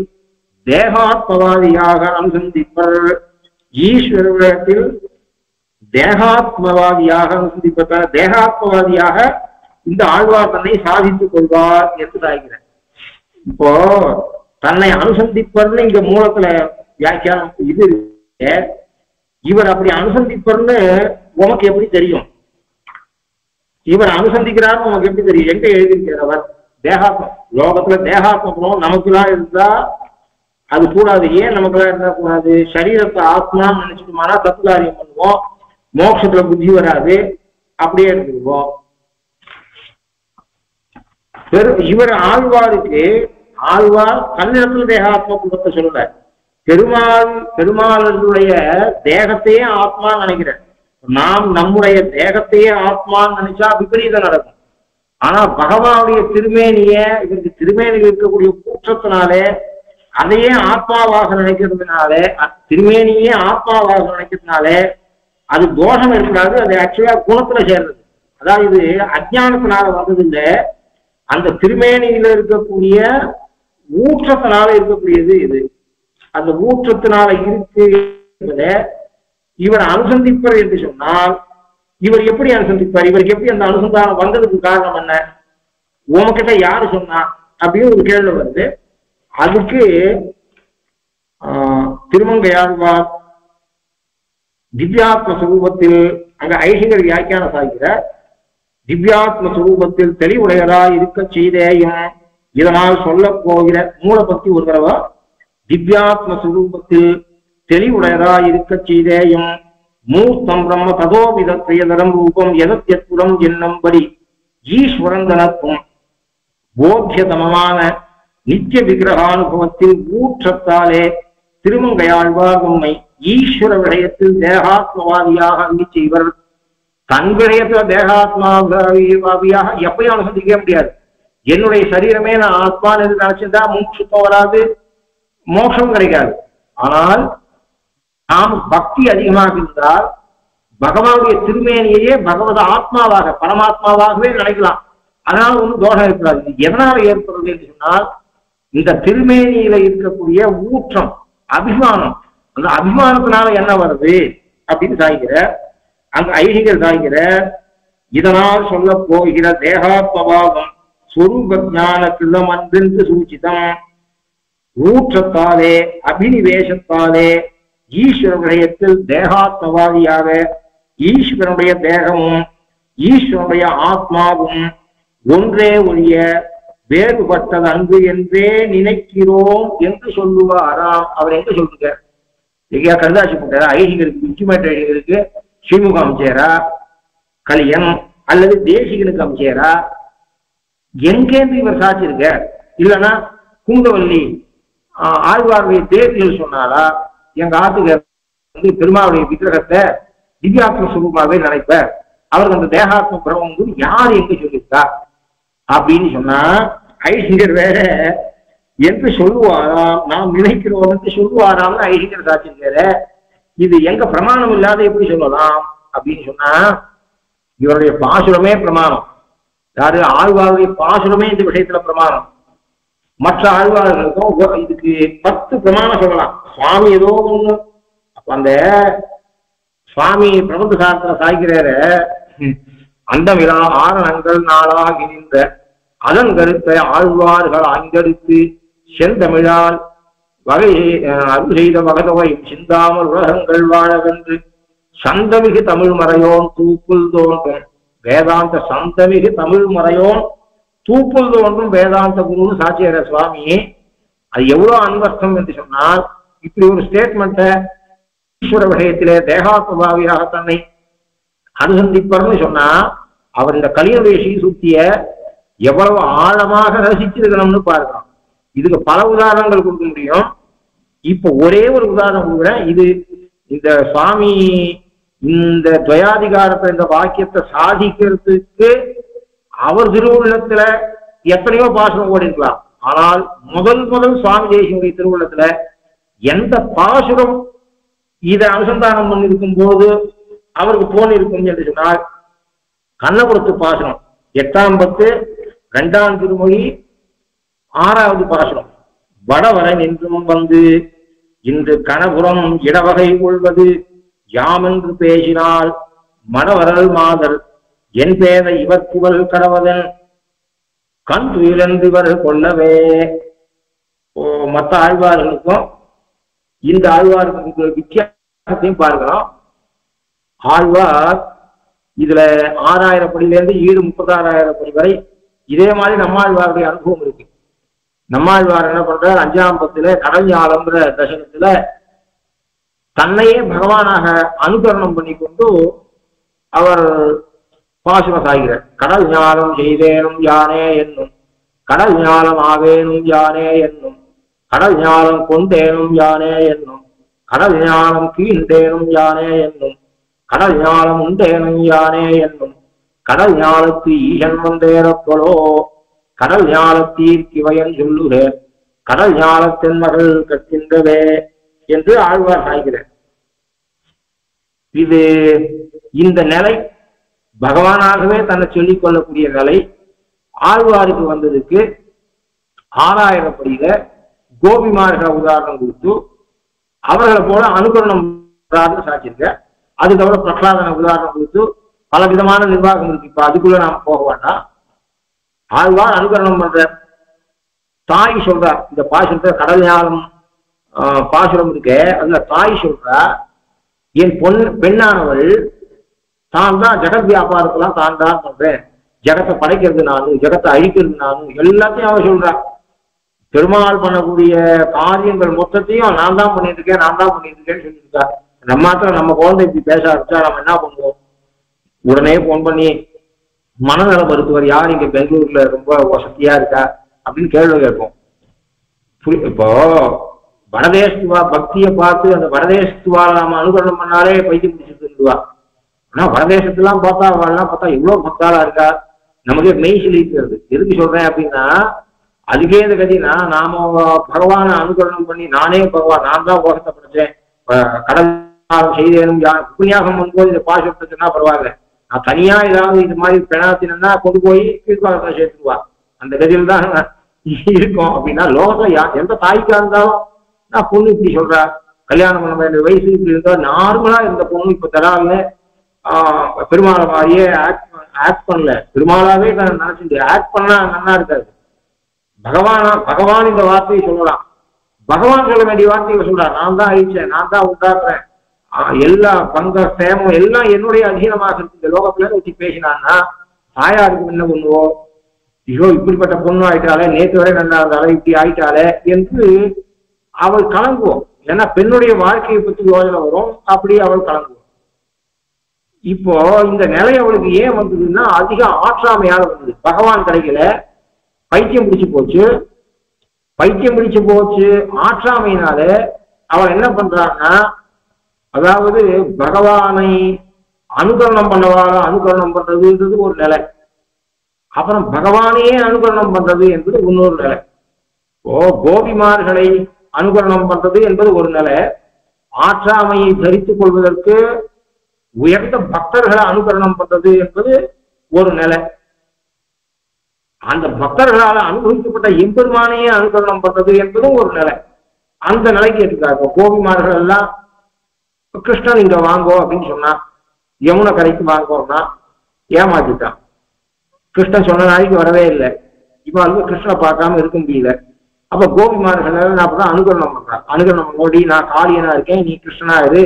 தேகாத்மவாதியாக அனுசந்திப்பர். ஈஸ்வர விடயத்தில் தேகாத்மவாதியாக அனுசந்திப்ப, தேகாத்மவாதியாக இந்த ஆழ்வார் தன்னை சாதித்துக் கொள்வார் என்று சாய்கிறேன். இப்போ தன்னை அனுசந்திப்பர்னு இங்க மூலத்துல வியாக்கியானம் இது இருக்கு. இவர் அப்படி அனுசந்திப்பர்னு உனக்கு எப்படி தெரியும்? இவர் அனுசந்திக்கிறார் நமக்கு எப்படி தெரியும்? எங்க எழுதியிருக்கிறவர்? தேகாத்மா லோகத்துல தேகாத்மம் நமக்குலாம் இருந்தா அது கூடாது. ஏன் நமக்குலாம் இருந்தா கூடாது? சரீரத்தை ஆத்மான்னு நினைச்சுட்டோம்னா தப்பு காரியம் பண்ணுவோம், மோட்சத்துல புத்தி வராது, அப்படியே எடுத்துக்குவோம். இவர் ஆழ்வாருக்கு ஆழ்வார் தன்னிடத்துல தேகாத்ம குணத்தை சொல்லல, பெருமாளுடைய தேகத்தையே ஆத்மான்னு நினைக்கிறேன். நாம் நம்முடைய தேகத்தையே ஆத்மான்னு நினைச்சா விபரீதம் நடக்கும். ஆனா பகவானுடைய திருமேனிய இவருக்கு திருமேனியில் இருக்கக்கூடிய கூற்றத்தினாலே அதையே ஆத்மாவாக நினைக்கிறதுனாலே, திருமேனியே ஆத்மாவாக நினைக்கிறதுனாலே அது தோஷம் இருக்காது. அது ஆக்சுவலா குணத்துல சேர்றது. அதாவது இது அஜானத்தினால வந்தது இல்லை, அந்த திருமேனியில இருக்கக்கூடிய ஊற்றத்தினால இருக்கக்கூடியது இது. அந்த ஊற்றத்தினால இருக்கு என்பதை இவர் அனுசந்திப்பார் என்று சொன்னால், இவர் எப்படி அனுசந்திப்பார்? இவருக்கு எப்படி அந்த அனுசந்தானம் வந்ததுக்கு காரணம் என்ன? உமக்கிட்ட யாரு சொன்னா அப்படின்னு ஒரு கேள்வி வருது. அதுக்கு திருமங்கையாழ்வார் திவ்யாத்ம சுரூபத்தில், அங்க ஐஷிகர் வியாக்கியான சாகிற திவ்யாத்ம சுரூபத்தில் தெளிவுடையதாய் இருக்க செய்தேயும் இதனால் சொல்ல போகிற மூல பக்தி ஒரு தடவை திவ்யாத்ம சுரூபத்தில் தெளிவுடையதாய் இருக்க செய்தேயும் மூர்த்தம் பிரம்ம ததோவித பிரியதரம் ரூபம் எதத்யத்புரம் என்னும்படி ஈஸ்வரந்தனத்தும் போத்தியதமமான நித்திய விக்கிரகானுபவத்தில் ஊற்றத்தாலே திருமங்கையாழ்வார் உண்மை ஈஸ்வர விடயத்தில் தேகாத்மவாதியாக அங்கு செய்வர். தன் விடயத்துல தேகாத்மாவியாக எப்பயும் அனுசந்திக்க முடியாது. என்னுடைய சரீரமே நான் ஆத்மான்னு நினைச்சிருந்தா மூச்சுத்தம் வராது, மோட்சம் கிடைக்காது. ஆனால் நாம் பக்தி அதிகமாக இருந்தால் பகவானுடைய திருமேனியையே பகவத ஆத்மாவாக பரமாத்மாவாகவே நினைக்கலாம். அதனால ஒன்றும் தோஷம் இருக்காது. இது எதனால ஏற்படுறது என்று சொன்னால், இந்த திருமேனியில இருக்கக்கூடிய ஊற்றம், அபிமானம், அந்த அபிமானத்தினால என்ன வருது அப்படின்னு சாய்கிற அந்த ஐடிகள் சாய்கிற இதனால் சொல்ல போகிற தேகாத்மபாவம் சொரூப ஞான கிருதம் அன்றென்று சூச்சிதம் ஊற்றத்தாலே அபினிவேசத்தாலே ஈஸ்வர விடயத்தில் தேகாத்மவாதியாக ஈஸ்வரனுடைய தேகமும் ஈஸ்வரனுடைய ஆத்மாவும் ஒன்றே ஒழிய வேறுபட்டது அன்பு என்றே நினைக்கிறோம் என்று சொல்லுவாராம். அவர் எங்க சொல்லுங்க? எங்கேயா கருதாசி போட்டாரா? ஐடிகளுக்கு இன்டிமேட் ஐடிகளுக்கு ஸ்ரீமுகம் அமைச்சரா, கலியன் அல்லது தேசிகனுக்கு அமைச்சரா? எங்கேருந்து இவர் சாட்சிருக்க? இல்லைன்னா குங்கவல்லி ஆழ்வாருடைய தேசிகள் சொன்னாலா? எங்க ஆத்துக்கு வந்து பெருமாவுடைய விக்கிரகத்தை திவ்யாத்ம சுரூபமாகவே நினைப்ப, அவருக்கு அந்த தேகாத்ம பிரபம் யார் எங்க சொல்லியிருக்கா அப்படின்னு சொன்னா, ஐசிங்கர் வேற என்று சொல்லுவாராம், நாம் நினைக்கிறோம் என்று சொல்லுவாராம்னு ஐசிங்கர் சாட்சிருக்காரு. இது எங்க பிரமாணம் இல்லாத எப்படி சொல்லலாம் அப்படின்னு சொன்னா, இவருடைய பாசுரமே பிரமாணம். யாரு? ஆழ்வாருடைய பாசுரமே இந்த விஷயத்துல பிரமாணம். மற்ற ஆழ்வார்களுக்கும் இதுக்கு 10 பிரமாணம் சொல்லலாம். சுவாமி ஏதோ ஒண்ணு அந்த சுவாமி பிரபந்த சாஸ்திர சாய்கிறார அந்த விழா ஆரணங்கள் நாளாக நின்ற அதன் கருத்தை ஆழ்வார்கள் அங்கெடுத்து செந்தமிழால் வகை அருள் செய்த வகதவை சிந்தாமல் உலகங்கள் வாழவென்று சந்தமிகு தமிழ் மறையோன் தூப்புல் தோன்றும் வேதாந்த சந்தமிகு தமிழ் மறையோன் தூப்புல் தோன்றும் வேதாந்த குருன்னு சாட்சியர சுவாமி. அது எவ்வளவு அன்வர்த்தம் என்று சொன்னால், இப்படி ஒரு ஸ்டேட்மெண்ட்டை ஈஸ்வர விஷயத்திலே தேகாத்மபாவியாக தன்னை அனுசந்திப்பர்னு சொன்னா, அவர் இந்த கலியுடைய ஸ்ரீசூக்திய எவ்வளவு ஆழமாக ரசிச்சிருக்கணும்னு பார்க்கலாம். இதுக்கு பல உதாரணங்கள் கொடுக்க முடியும். இப்ப ஒரே ஒரு உதாரணம் கொடுக்குறேன். இது இந்த சுவாமி இந்த துவயாதிகாரத்தை இந்த வாக்கியத்தை சாதிக்கிறதுக்கு அவர் திருவுள்ளத்துல எத்தனையோ பாசுரம் ஓடி இருக்கலாம். ஆனால் முதல் சுவாமி தேசிகனுடைய திருவுள்ளத்துல எந்த பாசுரம் இதை அனுசந்தானம் பண்ணிருக்கும் போது அவருக்கு தோணிருக்கும் என்று சொன்னால், கண்ணபுரத்து பாசுரம் 8ஆம் பத்து 2ஆம் திருமொழி 6வது பாசுரம். வடவரன் என்றும் வந்து இன்று கணபுரம் இடவகை கொள்வது யாமென்று பேசினால் மடவரல் மாதர் என் பேதை இவர் புகழ் கடவதன் கண் துயிலென்றிவர் கொள்ளவே. மற்ற ஆழ்வார்களுக்கும் இந்த ஆழ்வார்களுக்கு வித்தியாசத்தையும் பார்க்கலாம். ஆழ்வார் இதுல 6000 படியிலேருந்து ஈடு 36,000 படி வரை இதே மாதிரி நம்மாழ்வாருடைய அனுபவம் இருக்கு. நம்மாழ்வார் என்ன பண்றார், 5ஆம் பத்துல கடல் ஞாலம்ங்கிற தசகத்துல தன்னையே பகவானாக அனுகரணம் பண்ணி கொண்டு அவர் பாசுரம் சாகிறார். கடல் ஞாலம் செய்தேனும் யானே என்னும், கடல் ஞாலம் ஆவேனும் யானே என்னும், கடல் ஞாலம் கொண்டேனும் யானே என்னும், கடல் ஞானம் கீழ்ந்தேனும் யானே என்னும், கடல் ஞானம் உண்டேனும் யானே என்னும், கடல் ஞாலத்து ஈசன் வந்தேரப்பொலோ, கடல் ஞாலத்தீர்க்கிவையன் சொல்லுகிறேன், கடல் ஞாலத்தின் மகள் கற்கின்றவே என்று ஆழ்வார் சாய்கிறார். இது இந்த நிலை பகவானாகவே தன்னை சொல்லிக் கொள்ளக்கூடிய நிலை ஆழ்வாருக்கு வந்ததுக்கு 6000 படியில கோபிமார்களை உதாரணம் கொடுத்து அவர்களை போல அனுகரணம் சாட்சிருக்க. அதுக்கப்புறம் பிரகலாதன உதாரணம் கொடுத்து பல விதமான நிர்வாகம் இருக்கு. இப்ப அதுக்குள்ள நாம போக வேண்டாம். ஆழ்வார் அனுகரணம் பண்ற தாய் சொல்றார். இந்த பாசுரத்தை கடல் ஞானம் பாசுரம் இருக்க அதுல தாய் சொல்றா, என் பெண்ணானவள் தான் தான் ஜெகத் வியாபாரத்தெல்லாம் தான் தான் பண்றேன், ஜெகத்தை படைக்கிறது நானும், ஜெகத்தை அழிக்கிறது நானும், எல்லாத்தையும் அவன் சொல்றான். பெருமாள் பண்ணக்கூடிய காரியங்கள் மொத்தத்தையும் நான் தான் பண்ணிட்டு இருக்கேன், நான் தான் பண்ணிட்டு இருக்கேன்னு சொல்லியிருக்கா. நம்ம மாத்திரம் நம்ம குழந்தை இப்படி பேச ஆரம்பிச்சா நம்ம என்ன பண்ணுவோம், உடனே போன் பண்ணி மனநல மருத்துவர் யார் இங்க பெங்களூர்ல ரொம்ப வசதியா இருக்கா அப்படின்னு கேள்வி கேட்போம். இப்போ வடதேசத்துவா பக்தியை பார்த்து அந்த வடதேசத்துவால நாம அனுகரணம் பண்ணாலே பைத்தியம் பிடிச்சிருந்துவா. ஆனா வடதேசத்துலாம் பார்த்தா அவள்லாம் பார்த்தா எவ்வளவு பக்தாளா இருக்கா, நமக்கே மெய் செலுத்துறது. எதுக்கு சொல்றேன் அப்படின்னா, அதுக்கே இந்த கதினா நாம பகவானை அனுகரணம் பண்ணி நானே பகவான், நான் தான் உலகத்தை படைச்சேன், கடல் செய்தேனும் புண்ணியாகம் பண்ணும்போது இந்த பாசுரத்தை சொன்னா பரவாயில்ல, நான் தனியா ஏதாவது இது மாதிரி பெணாத்தினா கொண்டு போய் கீழ்பாகத்தை சேர்த்துக்குவா. அந்த கதியில் தான் இருக்கும். அப்படின்னா லோகத்துல எந்த தாய்க்கா இருந்தாலும் நான் பொண்ணு இப்படி சொல்றா, கல்யாணம் பண்ண வேண்டிய வயசு இப்படி இருந்தா நார்மலா இருந்த பொண்ணு இப்ப தராங்க பெருமாளை மாதிரியே ஆக்ட் பண்ணல, பெருமாளாவே நான் நினைச்சிட்டு ஆக்ட் பண்ணா நல்லா இருக்காது. பகவான் இந்த வார்த்தையை சொல்லலாம், பகவான் சொல்ல வேண்டிய வார்த்தையை சொல்றான், நான் தான் அழிச்சேன், நான் தான் உண்டாக்குறேன், எல்லா பங்க சேமம் எல்லாம் என்னுடைய அധീனமாக இருக்கு இந்த லோகத்துல வச்சு பேசினான்னா தாயாருக்கு என்ன பண்ணுவோம், ஐயோ இப்படிப்பட்ட பொண்ணு ஆயிட்டாலே, நேற்று வரை நல்லா இருந்தாலே இப்படி ஆயிட்டாலே என்று அவள் கலங்குவோம். ஏன்னா பெண்ணுடைய வாழ்க்கையை பற்றி யோசனை வரும், அப்படி அவள் கலங்குவோம். இப்போ இந்த நிலை அவளுக்கு ஏன் வந்ததுன்னா அதிக ஆற்றாமையால வந்தது. பகவான் கிடைக்கல, பைத்தியம் பிடிச்சு போச்சு. ஆற்றாமையினால அவள் என்ன பண்றான்னா, அதாவது பகவானை அனுகரணம் அனுகரணம் பண்றதுன்றது ஒரு நிலை, அப்புறம் பகவானையே அனுகரணம் பண்றது என்பது இன்னொரு நிலை. கோபிமார்களை அனுகரணம் பண்றது என்பது ஒரு நிலை, ஆற்றாமையை தரித்துக் கொள்வதற்கு உயர்ந்த பக்தர்களை அனுகரணம் பண்றது என்பது ஒரு நிலை. அந்த பக்தர்களால் அனுபவிக்கப்பட்ட எம்பெருமானையே அனுகரணம் பண்றது என்பதும் ஒரு நிலை. அந்த நிலைக்கு எடுத்துக்காங்க. கோபிமார்கள் எல்லாம் கிருஷ்ணன் இங்க வாங்கோ அப்படின்னு சொன்னா, யமுனை கரைக்கு வாங்கோன்னா ஏமாத்திட்டான். கிருஷ்ணன் சொன்ன நாளைக்கு வரவே இல்லை. இப்ப வந்து கிருஷ்ணனை பார்க்காம இருக்க முடியல. அப்ப கோபிமார்கள் நான் அப்பதான் அனுகரணம் பண்றான். அனுகரணம் மோடி நான் காளியனா இருக்கேன், நீ கிருஷ்ணனா இரு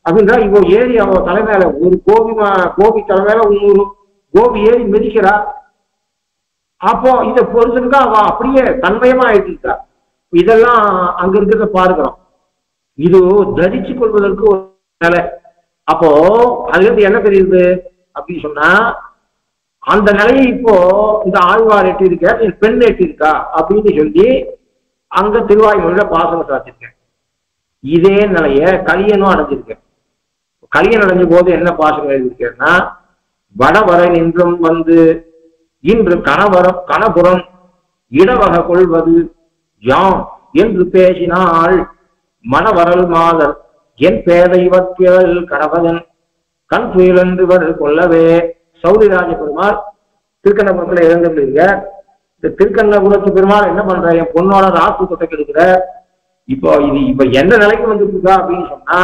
அப்படின்றா. இப்போ ஏறி அவ தலைமையில ஒரு கோபி தலைமையில 300 கோபி ஏறி மிதிக்கிறா. அப்போ இதை பொறுத்துக்கா அவ அப்படியே தன்மயமா ஆயிட்டு இருக்கா. இதெல்லாம் அங்க இருக்கிறத பார்க்கிறோம். இது தரிச்சு கொள்வதற்கு ஒரு நிலை. அப்போ அதுல இருந்து என்ன தெரியுது அப்படின்னு சொன்னா, அந்த நிலையை இப்போ இந்த ஆழ்வார் எட்டி இருக்க, பெண் எட்டி இருக்கா அப்படின்னு சொல்லி அங்க திருவாய்மொழியில பாசனம் சாத்திருக்கேன். இதே நிலைய கலியனும் அடைஞ்சிருக்கேன். கலியன் அடைஞ்ச போது என்ன பாசனம் எழுதியிருக்கேன்னா, வடவரை நின்றும் வந்து இன்று கணபுரம் இடவகை கொள்வது யாம் என்று பேசினாள் மணவரல் மாதர் என் பேதைவற்கிழல் கடவதன் கண் துயிலென்றுவர் கொள்ளவே. சௌரிராஜ பெருமாள் திருக்கண்ணபுரத்துல இறந்துருக்க. இந்த திருக்கண்ணபுரத்து பெருமாள் என்ன பண்ற, என் பொண்ணோட ராசு தொட்டை கெடுக்கிற. இப்ப எந்த நிலைக்கு வந்துருக்கா அப்படின்னு சொன்னா,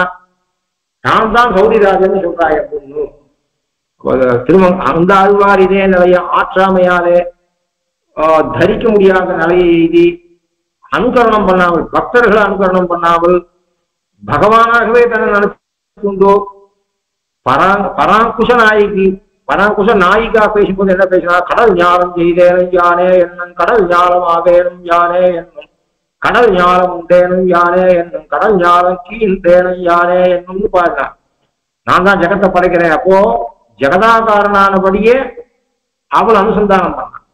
நான் தான் சௌரிராஜன்னு சொல்றா என் பொண்ணு. அந்த ஆழ்வார் இதே நிலைய ஆற்றாமையாலே தரிக்க முடியாத நிலையை எழுதி அனுகரணம் பண்ணாமல், பக்தர்களை அனுகரணம் பண்ணாமல் பகவானாகவே தன்னை நடத்தி கொண்டோ பராங்குஷ நாயகி பராங்குஷம் நாயிகா பேசும்போது என்ன பேசினா, கடல் ஞானம் செய்தேனும் யானே என்னும், கடல் ஞானம் ஆவேனும் யானே என்னும், கடல் ஞானம் உண்டேனும் யானே என்னும், கடல் ஞானம் கீழ்ந்தேனும் யானே என்னும்னு பாருங்க. நான் தான் ஜெகத்தை படைக்கிறேன். அப்போ ஜெகதாகாரனானபடியே அவள் அனுசந்தானம் பண்ணான்.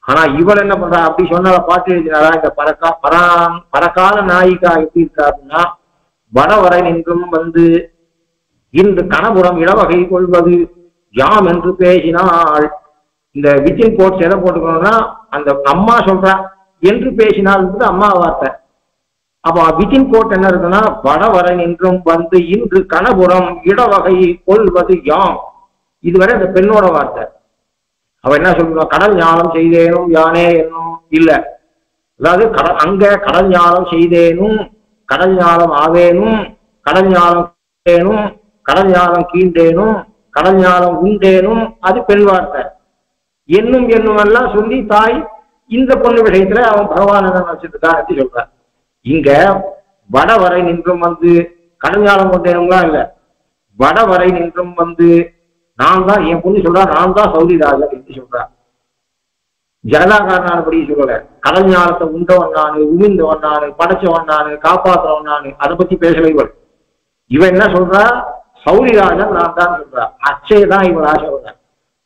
ஆனா இவள் என்ன பண்றா, அப்படி சொன்னால பாட்டு எழுதினாரா, இந்த பரகால நாயிகா எப்படி இருக்கா அப்படின்னா, வடவரை நின்றும் வந்து இன்று கணபுரம் இடவகை கொள்வது யாம் என்று பேசினாள். இந்த வித்தின் கோட்ஸ் எதை போட்டுக்கணும்னா, அந்த அம்மா சொல்றா என்று பேசினாள் அம்மா வார்த்தை. அப்போ வித்தின் கோட் என்ன இருக்குன்னா, வடவரை நின்றும் வந்து இன்று கணபுரம் இடவகை கொள்வது யாம். இதுவரை அந்த பெண்ணோட வார்த்தை. அவ என்ன சொல்லுவா, கடல் ஞானம் செய்தேனும் யானே என்னும் இல்ல, அதாவது அங்க கடல் ஞானம் செய்தேனும், கடல் ஞானம் ஆவேனும், கடல் ஞானம் கேட்டேனும், கடல் ஞானம் கீண்டேனும், கடல் ஞானம் உண்டேனும், அது பெண் வார்த்தை. என்னும் என்னும் எல்லாம் சொல்லி தாய் இந்த பொண்ணு விஷயத்துல அவன் பகவான் என்ன நினைச்சிட்டு சொல்ற. இங்க வடவரை நின்றும் வந்து கடல் ஞானம் கொண்டேனும்லாம் இல்ல, வடவரை நின்றும் வந்து நான் தான், என் பொண்ணு சொல்றா நான் தான் சௌரிராஜன் என்று சொல்றா. ஜனதாகாரனானபடி சொல்லல, கடல் ஞானத்தை உண்டவன் நானு, உமிழ்ந்தவன் நானு, படைச்சவன் நானு, காப்பாற்றுவன் நானு, அதை பத்தி பேசல இவள். இவன் என்ன சொல்றா, சௌரிராஜன் நான் தான் சொல்றா. அச்சை தான் இவள் ஆசை.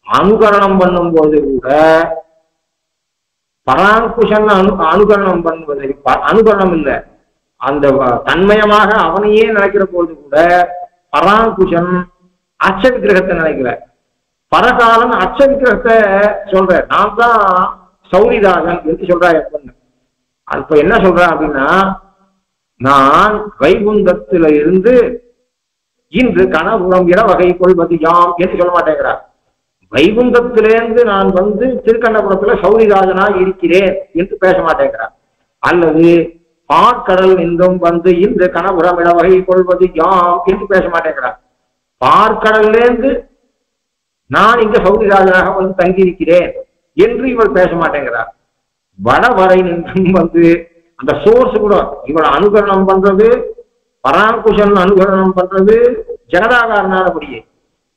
அனுகரணம் பண்ணும் போது கூட பராங்குஷன் அனுகரணம் பண்ணுவது, அனுகரணம் இல்லை, அந்த தன்மயமாக அவனையே நினைக்கிற போது கூட பராங்குஷன் அச்ச விக்கிரகத்தை நினைக்கல. பரகாலன் அச்ச விக்கிரகத்தை சொல்ற, நான் தான் சௌரிராஜன் என்று சொல்றா என் பொண்ணு. இப்ப என்ன சொல்ற அப்படின்னா, நான் வைகுந்தத்தில இருந்து இன்று கணபுரம் இடவகை கொள்வது யாம் என்று சொல்ல மாட்டேங்கிறார். வைகுந்தத்திலிருந்து நான் வந்து திருக்கண்ணபுரத்துல சௌரிராஜனா இருக்கிறேன் என்று பேச மாட்டேங்கிறார். அல்லது பார்க்கடல் நின்றும் வந்து இன்று கணபுரம் இடவகை கொள்வது யாம் என்று பேச மாட்டேங்கிறார். பார்க்கடல்லேருந்து நான் இங்க சௌரிராஜனாக வந்து தங்கியிருக்கிறேன் என்று இவள் பேச மாட்டேங்கிறார். வடவரை நின்றும் வந்து அந்த சோர்ஸ் கூட இவள் அனுகரணம் பண்றது, பராங்குஷன் அனுகரணம் பண்றது ஜெகதாகாரனானபடியே,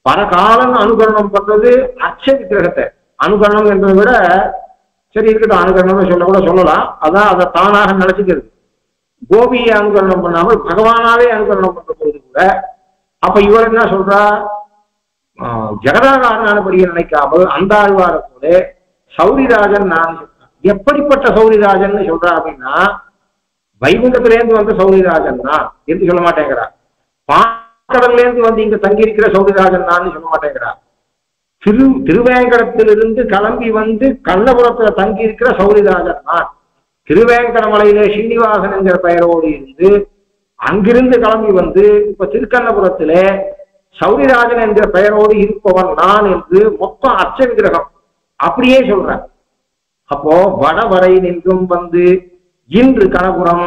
பரகாலன் அனுகரணம் பண்றது அச்ச விக்கிரகத்தை. அனுகரணம் என்பதை விட சரி இருக்கட்டும், அனுகரணம் சொல்ல கூட சொல்லலாம், அதான் அதை தானாக நினைச்சுக்கிறது. கோபியை அனுகரணம் பண்ணாமல் பகவானாவே அனுகரணம் பண்ற போது கூட அப்ப இவர் என்ன சொல்றா, ஜெகதாகாரனானபடியை நினைக்காமல் அந்த ஆழ்வார கூட சௌரிராஜன் நான் சொல்றேன். எப்படிப்பட்ட சௌரிராஜன் சொல்றா அப்படின்னா, வைகுண்டத்திலேருந்து வந்த சௌரிராஜன் தான் என்று சொல்ல மாட்டேங்கிறார். பாக்கடல்ல இருந்து வந்து இங்க தங்கி இருக்கிற சௌரிராஜன் தான் சொல்ல மாட்டேங்கிறார். திருவேங்கடத்திலிருந்து கிளம்பி வந்து கண்ணபுரத்துல தங்கி இருக்கிற சௌரிராஜன் தான். திருவேங்கடமலையிலே ஸ்ரீனிவாசன் என்கிற பெயரோடு இருந்து அங்கிருந்து கிளம்பி வந்து இப்ப திருக்கண்ணபுரத்திலே சௌரிராஜன் என்கிற பெயரோடு இருப்பவன் நான் என்று மொத்தம் அச்ச விக்கிரகம் அப்படியே சொல்றேன். அப்போ வடவரை நின்றும் வந்து இன்று கணபுரம்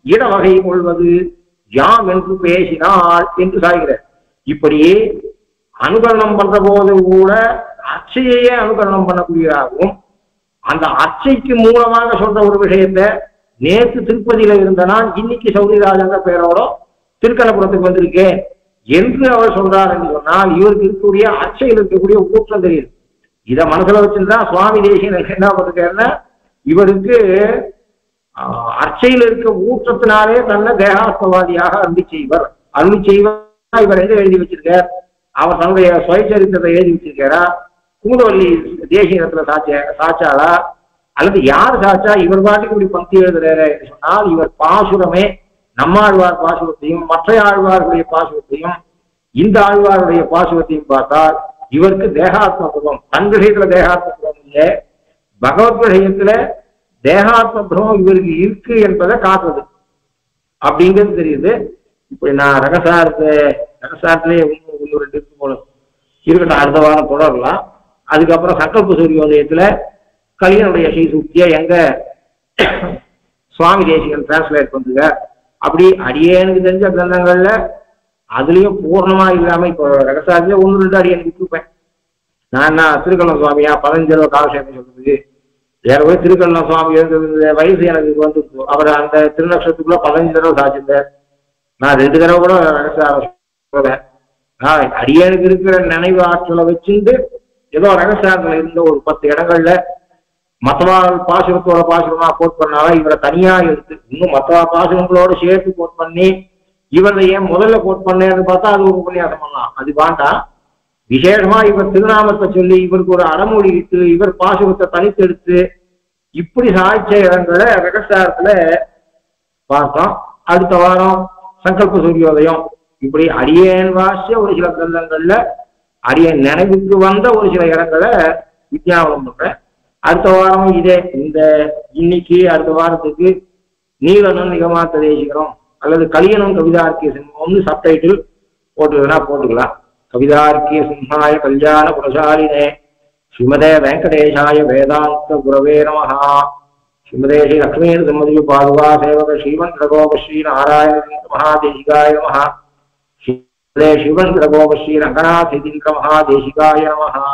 இடவகை கொள்வது யாம் என்று பேசினாள் என்று சாய்கிற. இப்படியே அனுகரணம் பண்ற போது கூட அச்சையே அனுகரணம் பண்ணக்கூடியதாகவும், அந்த அச்சைக்கு மூலமாக சொல்ற ஒரு விஷயத்த நேற்று திருப்பதியில இருந்த நான் இன்னைக்கு சௌரிராஜன் பெயரோட திருக்கண்ணபுரத்துக்கு வந்திருக்கேன் என்று அவர் சொல்றார் என்று சொன்னால், இவருக்கு இருக்கக்கூடிய அச்சையில் இருக்கக்கூடிய ஊற்றம் தெரியுது. இதை மனசுல வச்சிருந்தா சுவாமி தேசியன் என்ன பண்ணிருக்காருன்னா, இவருக்கு அர்ச்சையில் இருக்க ஊற்றத்தினாலே தன்னை தேகாத்மவாதியாக அருளி செய்வர் இவர் எங்க எழுதி வச்சிருக்கார், அவர் தன்னுடைய சுயச்சரித்திரத்தை எழுதி வச்சிருக்காரா, கூடவள்ளி தேசியத்துல சாச்சாளா, அல்லது யார் சாச்சா இவர் பாட்டுக்கு இப்படி பக்தி எழுதுறாரு என்று சொன்னால், இவர் பாசுரமே நம்மாழ்வார் பாசுரத்தையும் மற்ற ஆழ்வார்களுடைய பாசுரத்தையும் இந்த ஆழ்வாருடைய பாசுரத்தையும் பார்த்தால் இவருக்கு தேகாத்மபுரம், தன் விஷயத்துல தேகாத்மபுரம் இல்லை, பகவத் விஷயத்துல தேகாத்மபுரம் இவருக்கு இருக்கு என்பதை காட்டுறது அப்படிங்கிறது தெரியுது. இப்படி நான் ரகசாரத்திலே இன்னொரு இருக்கு போல இருக்கட்டும், அடுத்த வாரம் தொடரலாம். அதுக்கப்புறம் சங்கல்ப சூரியோதயத்துல கலியனுடைய ஸ்ரீசூக்தியை எங்க சுவாமி தேசிகன் டிரான்ஸ்லேட் பண்ணுங்க. அப்படி அடியேனுக்கு தெரிஞ்ச கிரந்தங்கள்ல அதுலயும் பூர்ணமா இல்லாம இப்போ ரகசாரத்துல 1-2 அடியனுக்கு விட்டுருப்பேன். நான் என்ன திருக்கல்லம் சுவாமியா 15 காலசேகம் சொல்றது, ஏறவே திருக்கல்லம் சுவாமி இருந்த வயசு எனக்கு வந்து அவர் அந்த திருநக்ஷத்துக்குள்ள 15 தடவை சாச்சிருந்தார். நான் 2 தடவை கூட ரகசாரம் சொல்றேன். அடியனுக்கு இருக்கிற நினைவு ஆற்றலை வச்சுட்டு ஏதோ ரகசியத்துல இருந்த ஒரு 10 இடங்கள்ல மத்தவா பாசுரத்தோட பாசுரமா கோட் பண்ணாலும் இவரை தனியா எடுத்து இன்னும் மத்தவா பாசுரங்களோட சேர்த்து கோட் பண்ணி இவரை ஏன் முதல்ல கோட் பண்ணேன்னு பார்த்தா அது ஒரு உபன்யாசம் பண்ணலாம். அது வேண்டாம். விசேஷமா இவர் திருநாமத்தை சொல்லி இவருக்கு ஒரு அடமொழி இட்டு இவர் பாசுரத்தை தனித்தெடுத்து இப்படி சாய்ச்ச இடங்களை ரகசியத்துல பார்த்தோம். அடுத்த வாரம் சங்கல்ப சூரியோதயம் இப்படி அடியேன் வாசிய ஒரு சில கிரந்தங்கள்ல அடியேன் நினைவுக்கு வந்த ஒரு சில இடங்களை விஞ்ஞாபனம் பண்றேன். அடுத்த வாரம் இதே இந்த இன்னைக்கு அடுத்த வாரத்துக்கு நீலனும் நிகமாத்த தேசிக்கிறோம் அல்லது கலியனும் கவிதார்க்கிய சிம்மம்னு சப்டைட்டில் போட்டுக்கிறதுனா போட்டுக்கலாம். கவிதார்க்கிய சிம்ஹாய கல்யாண குணசாலினே ஸ்ரீமதே வெங்கடேஷாய வேதாந்த குரவே நமஹா. ஸ்ரீமதே ஸ்ரீ லக்ஷ்மீ சம்மதி பாதுகா சேவக ஸ்ரீமந்திரகோப ஸ்ரீ நாராயண மகாதேசிகாய நமஹா. ஸ்ரீமதே சிவந்திரகோப ஸ்ரீ ரங்கநாத மகாதேசிகாய நமஹா.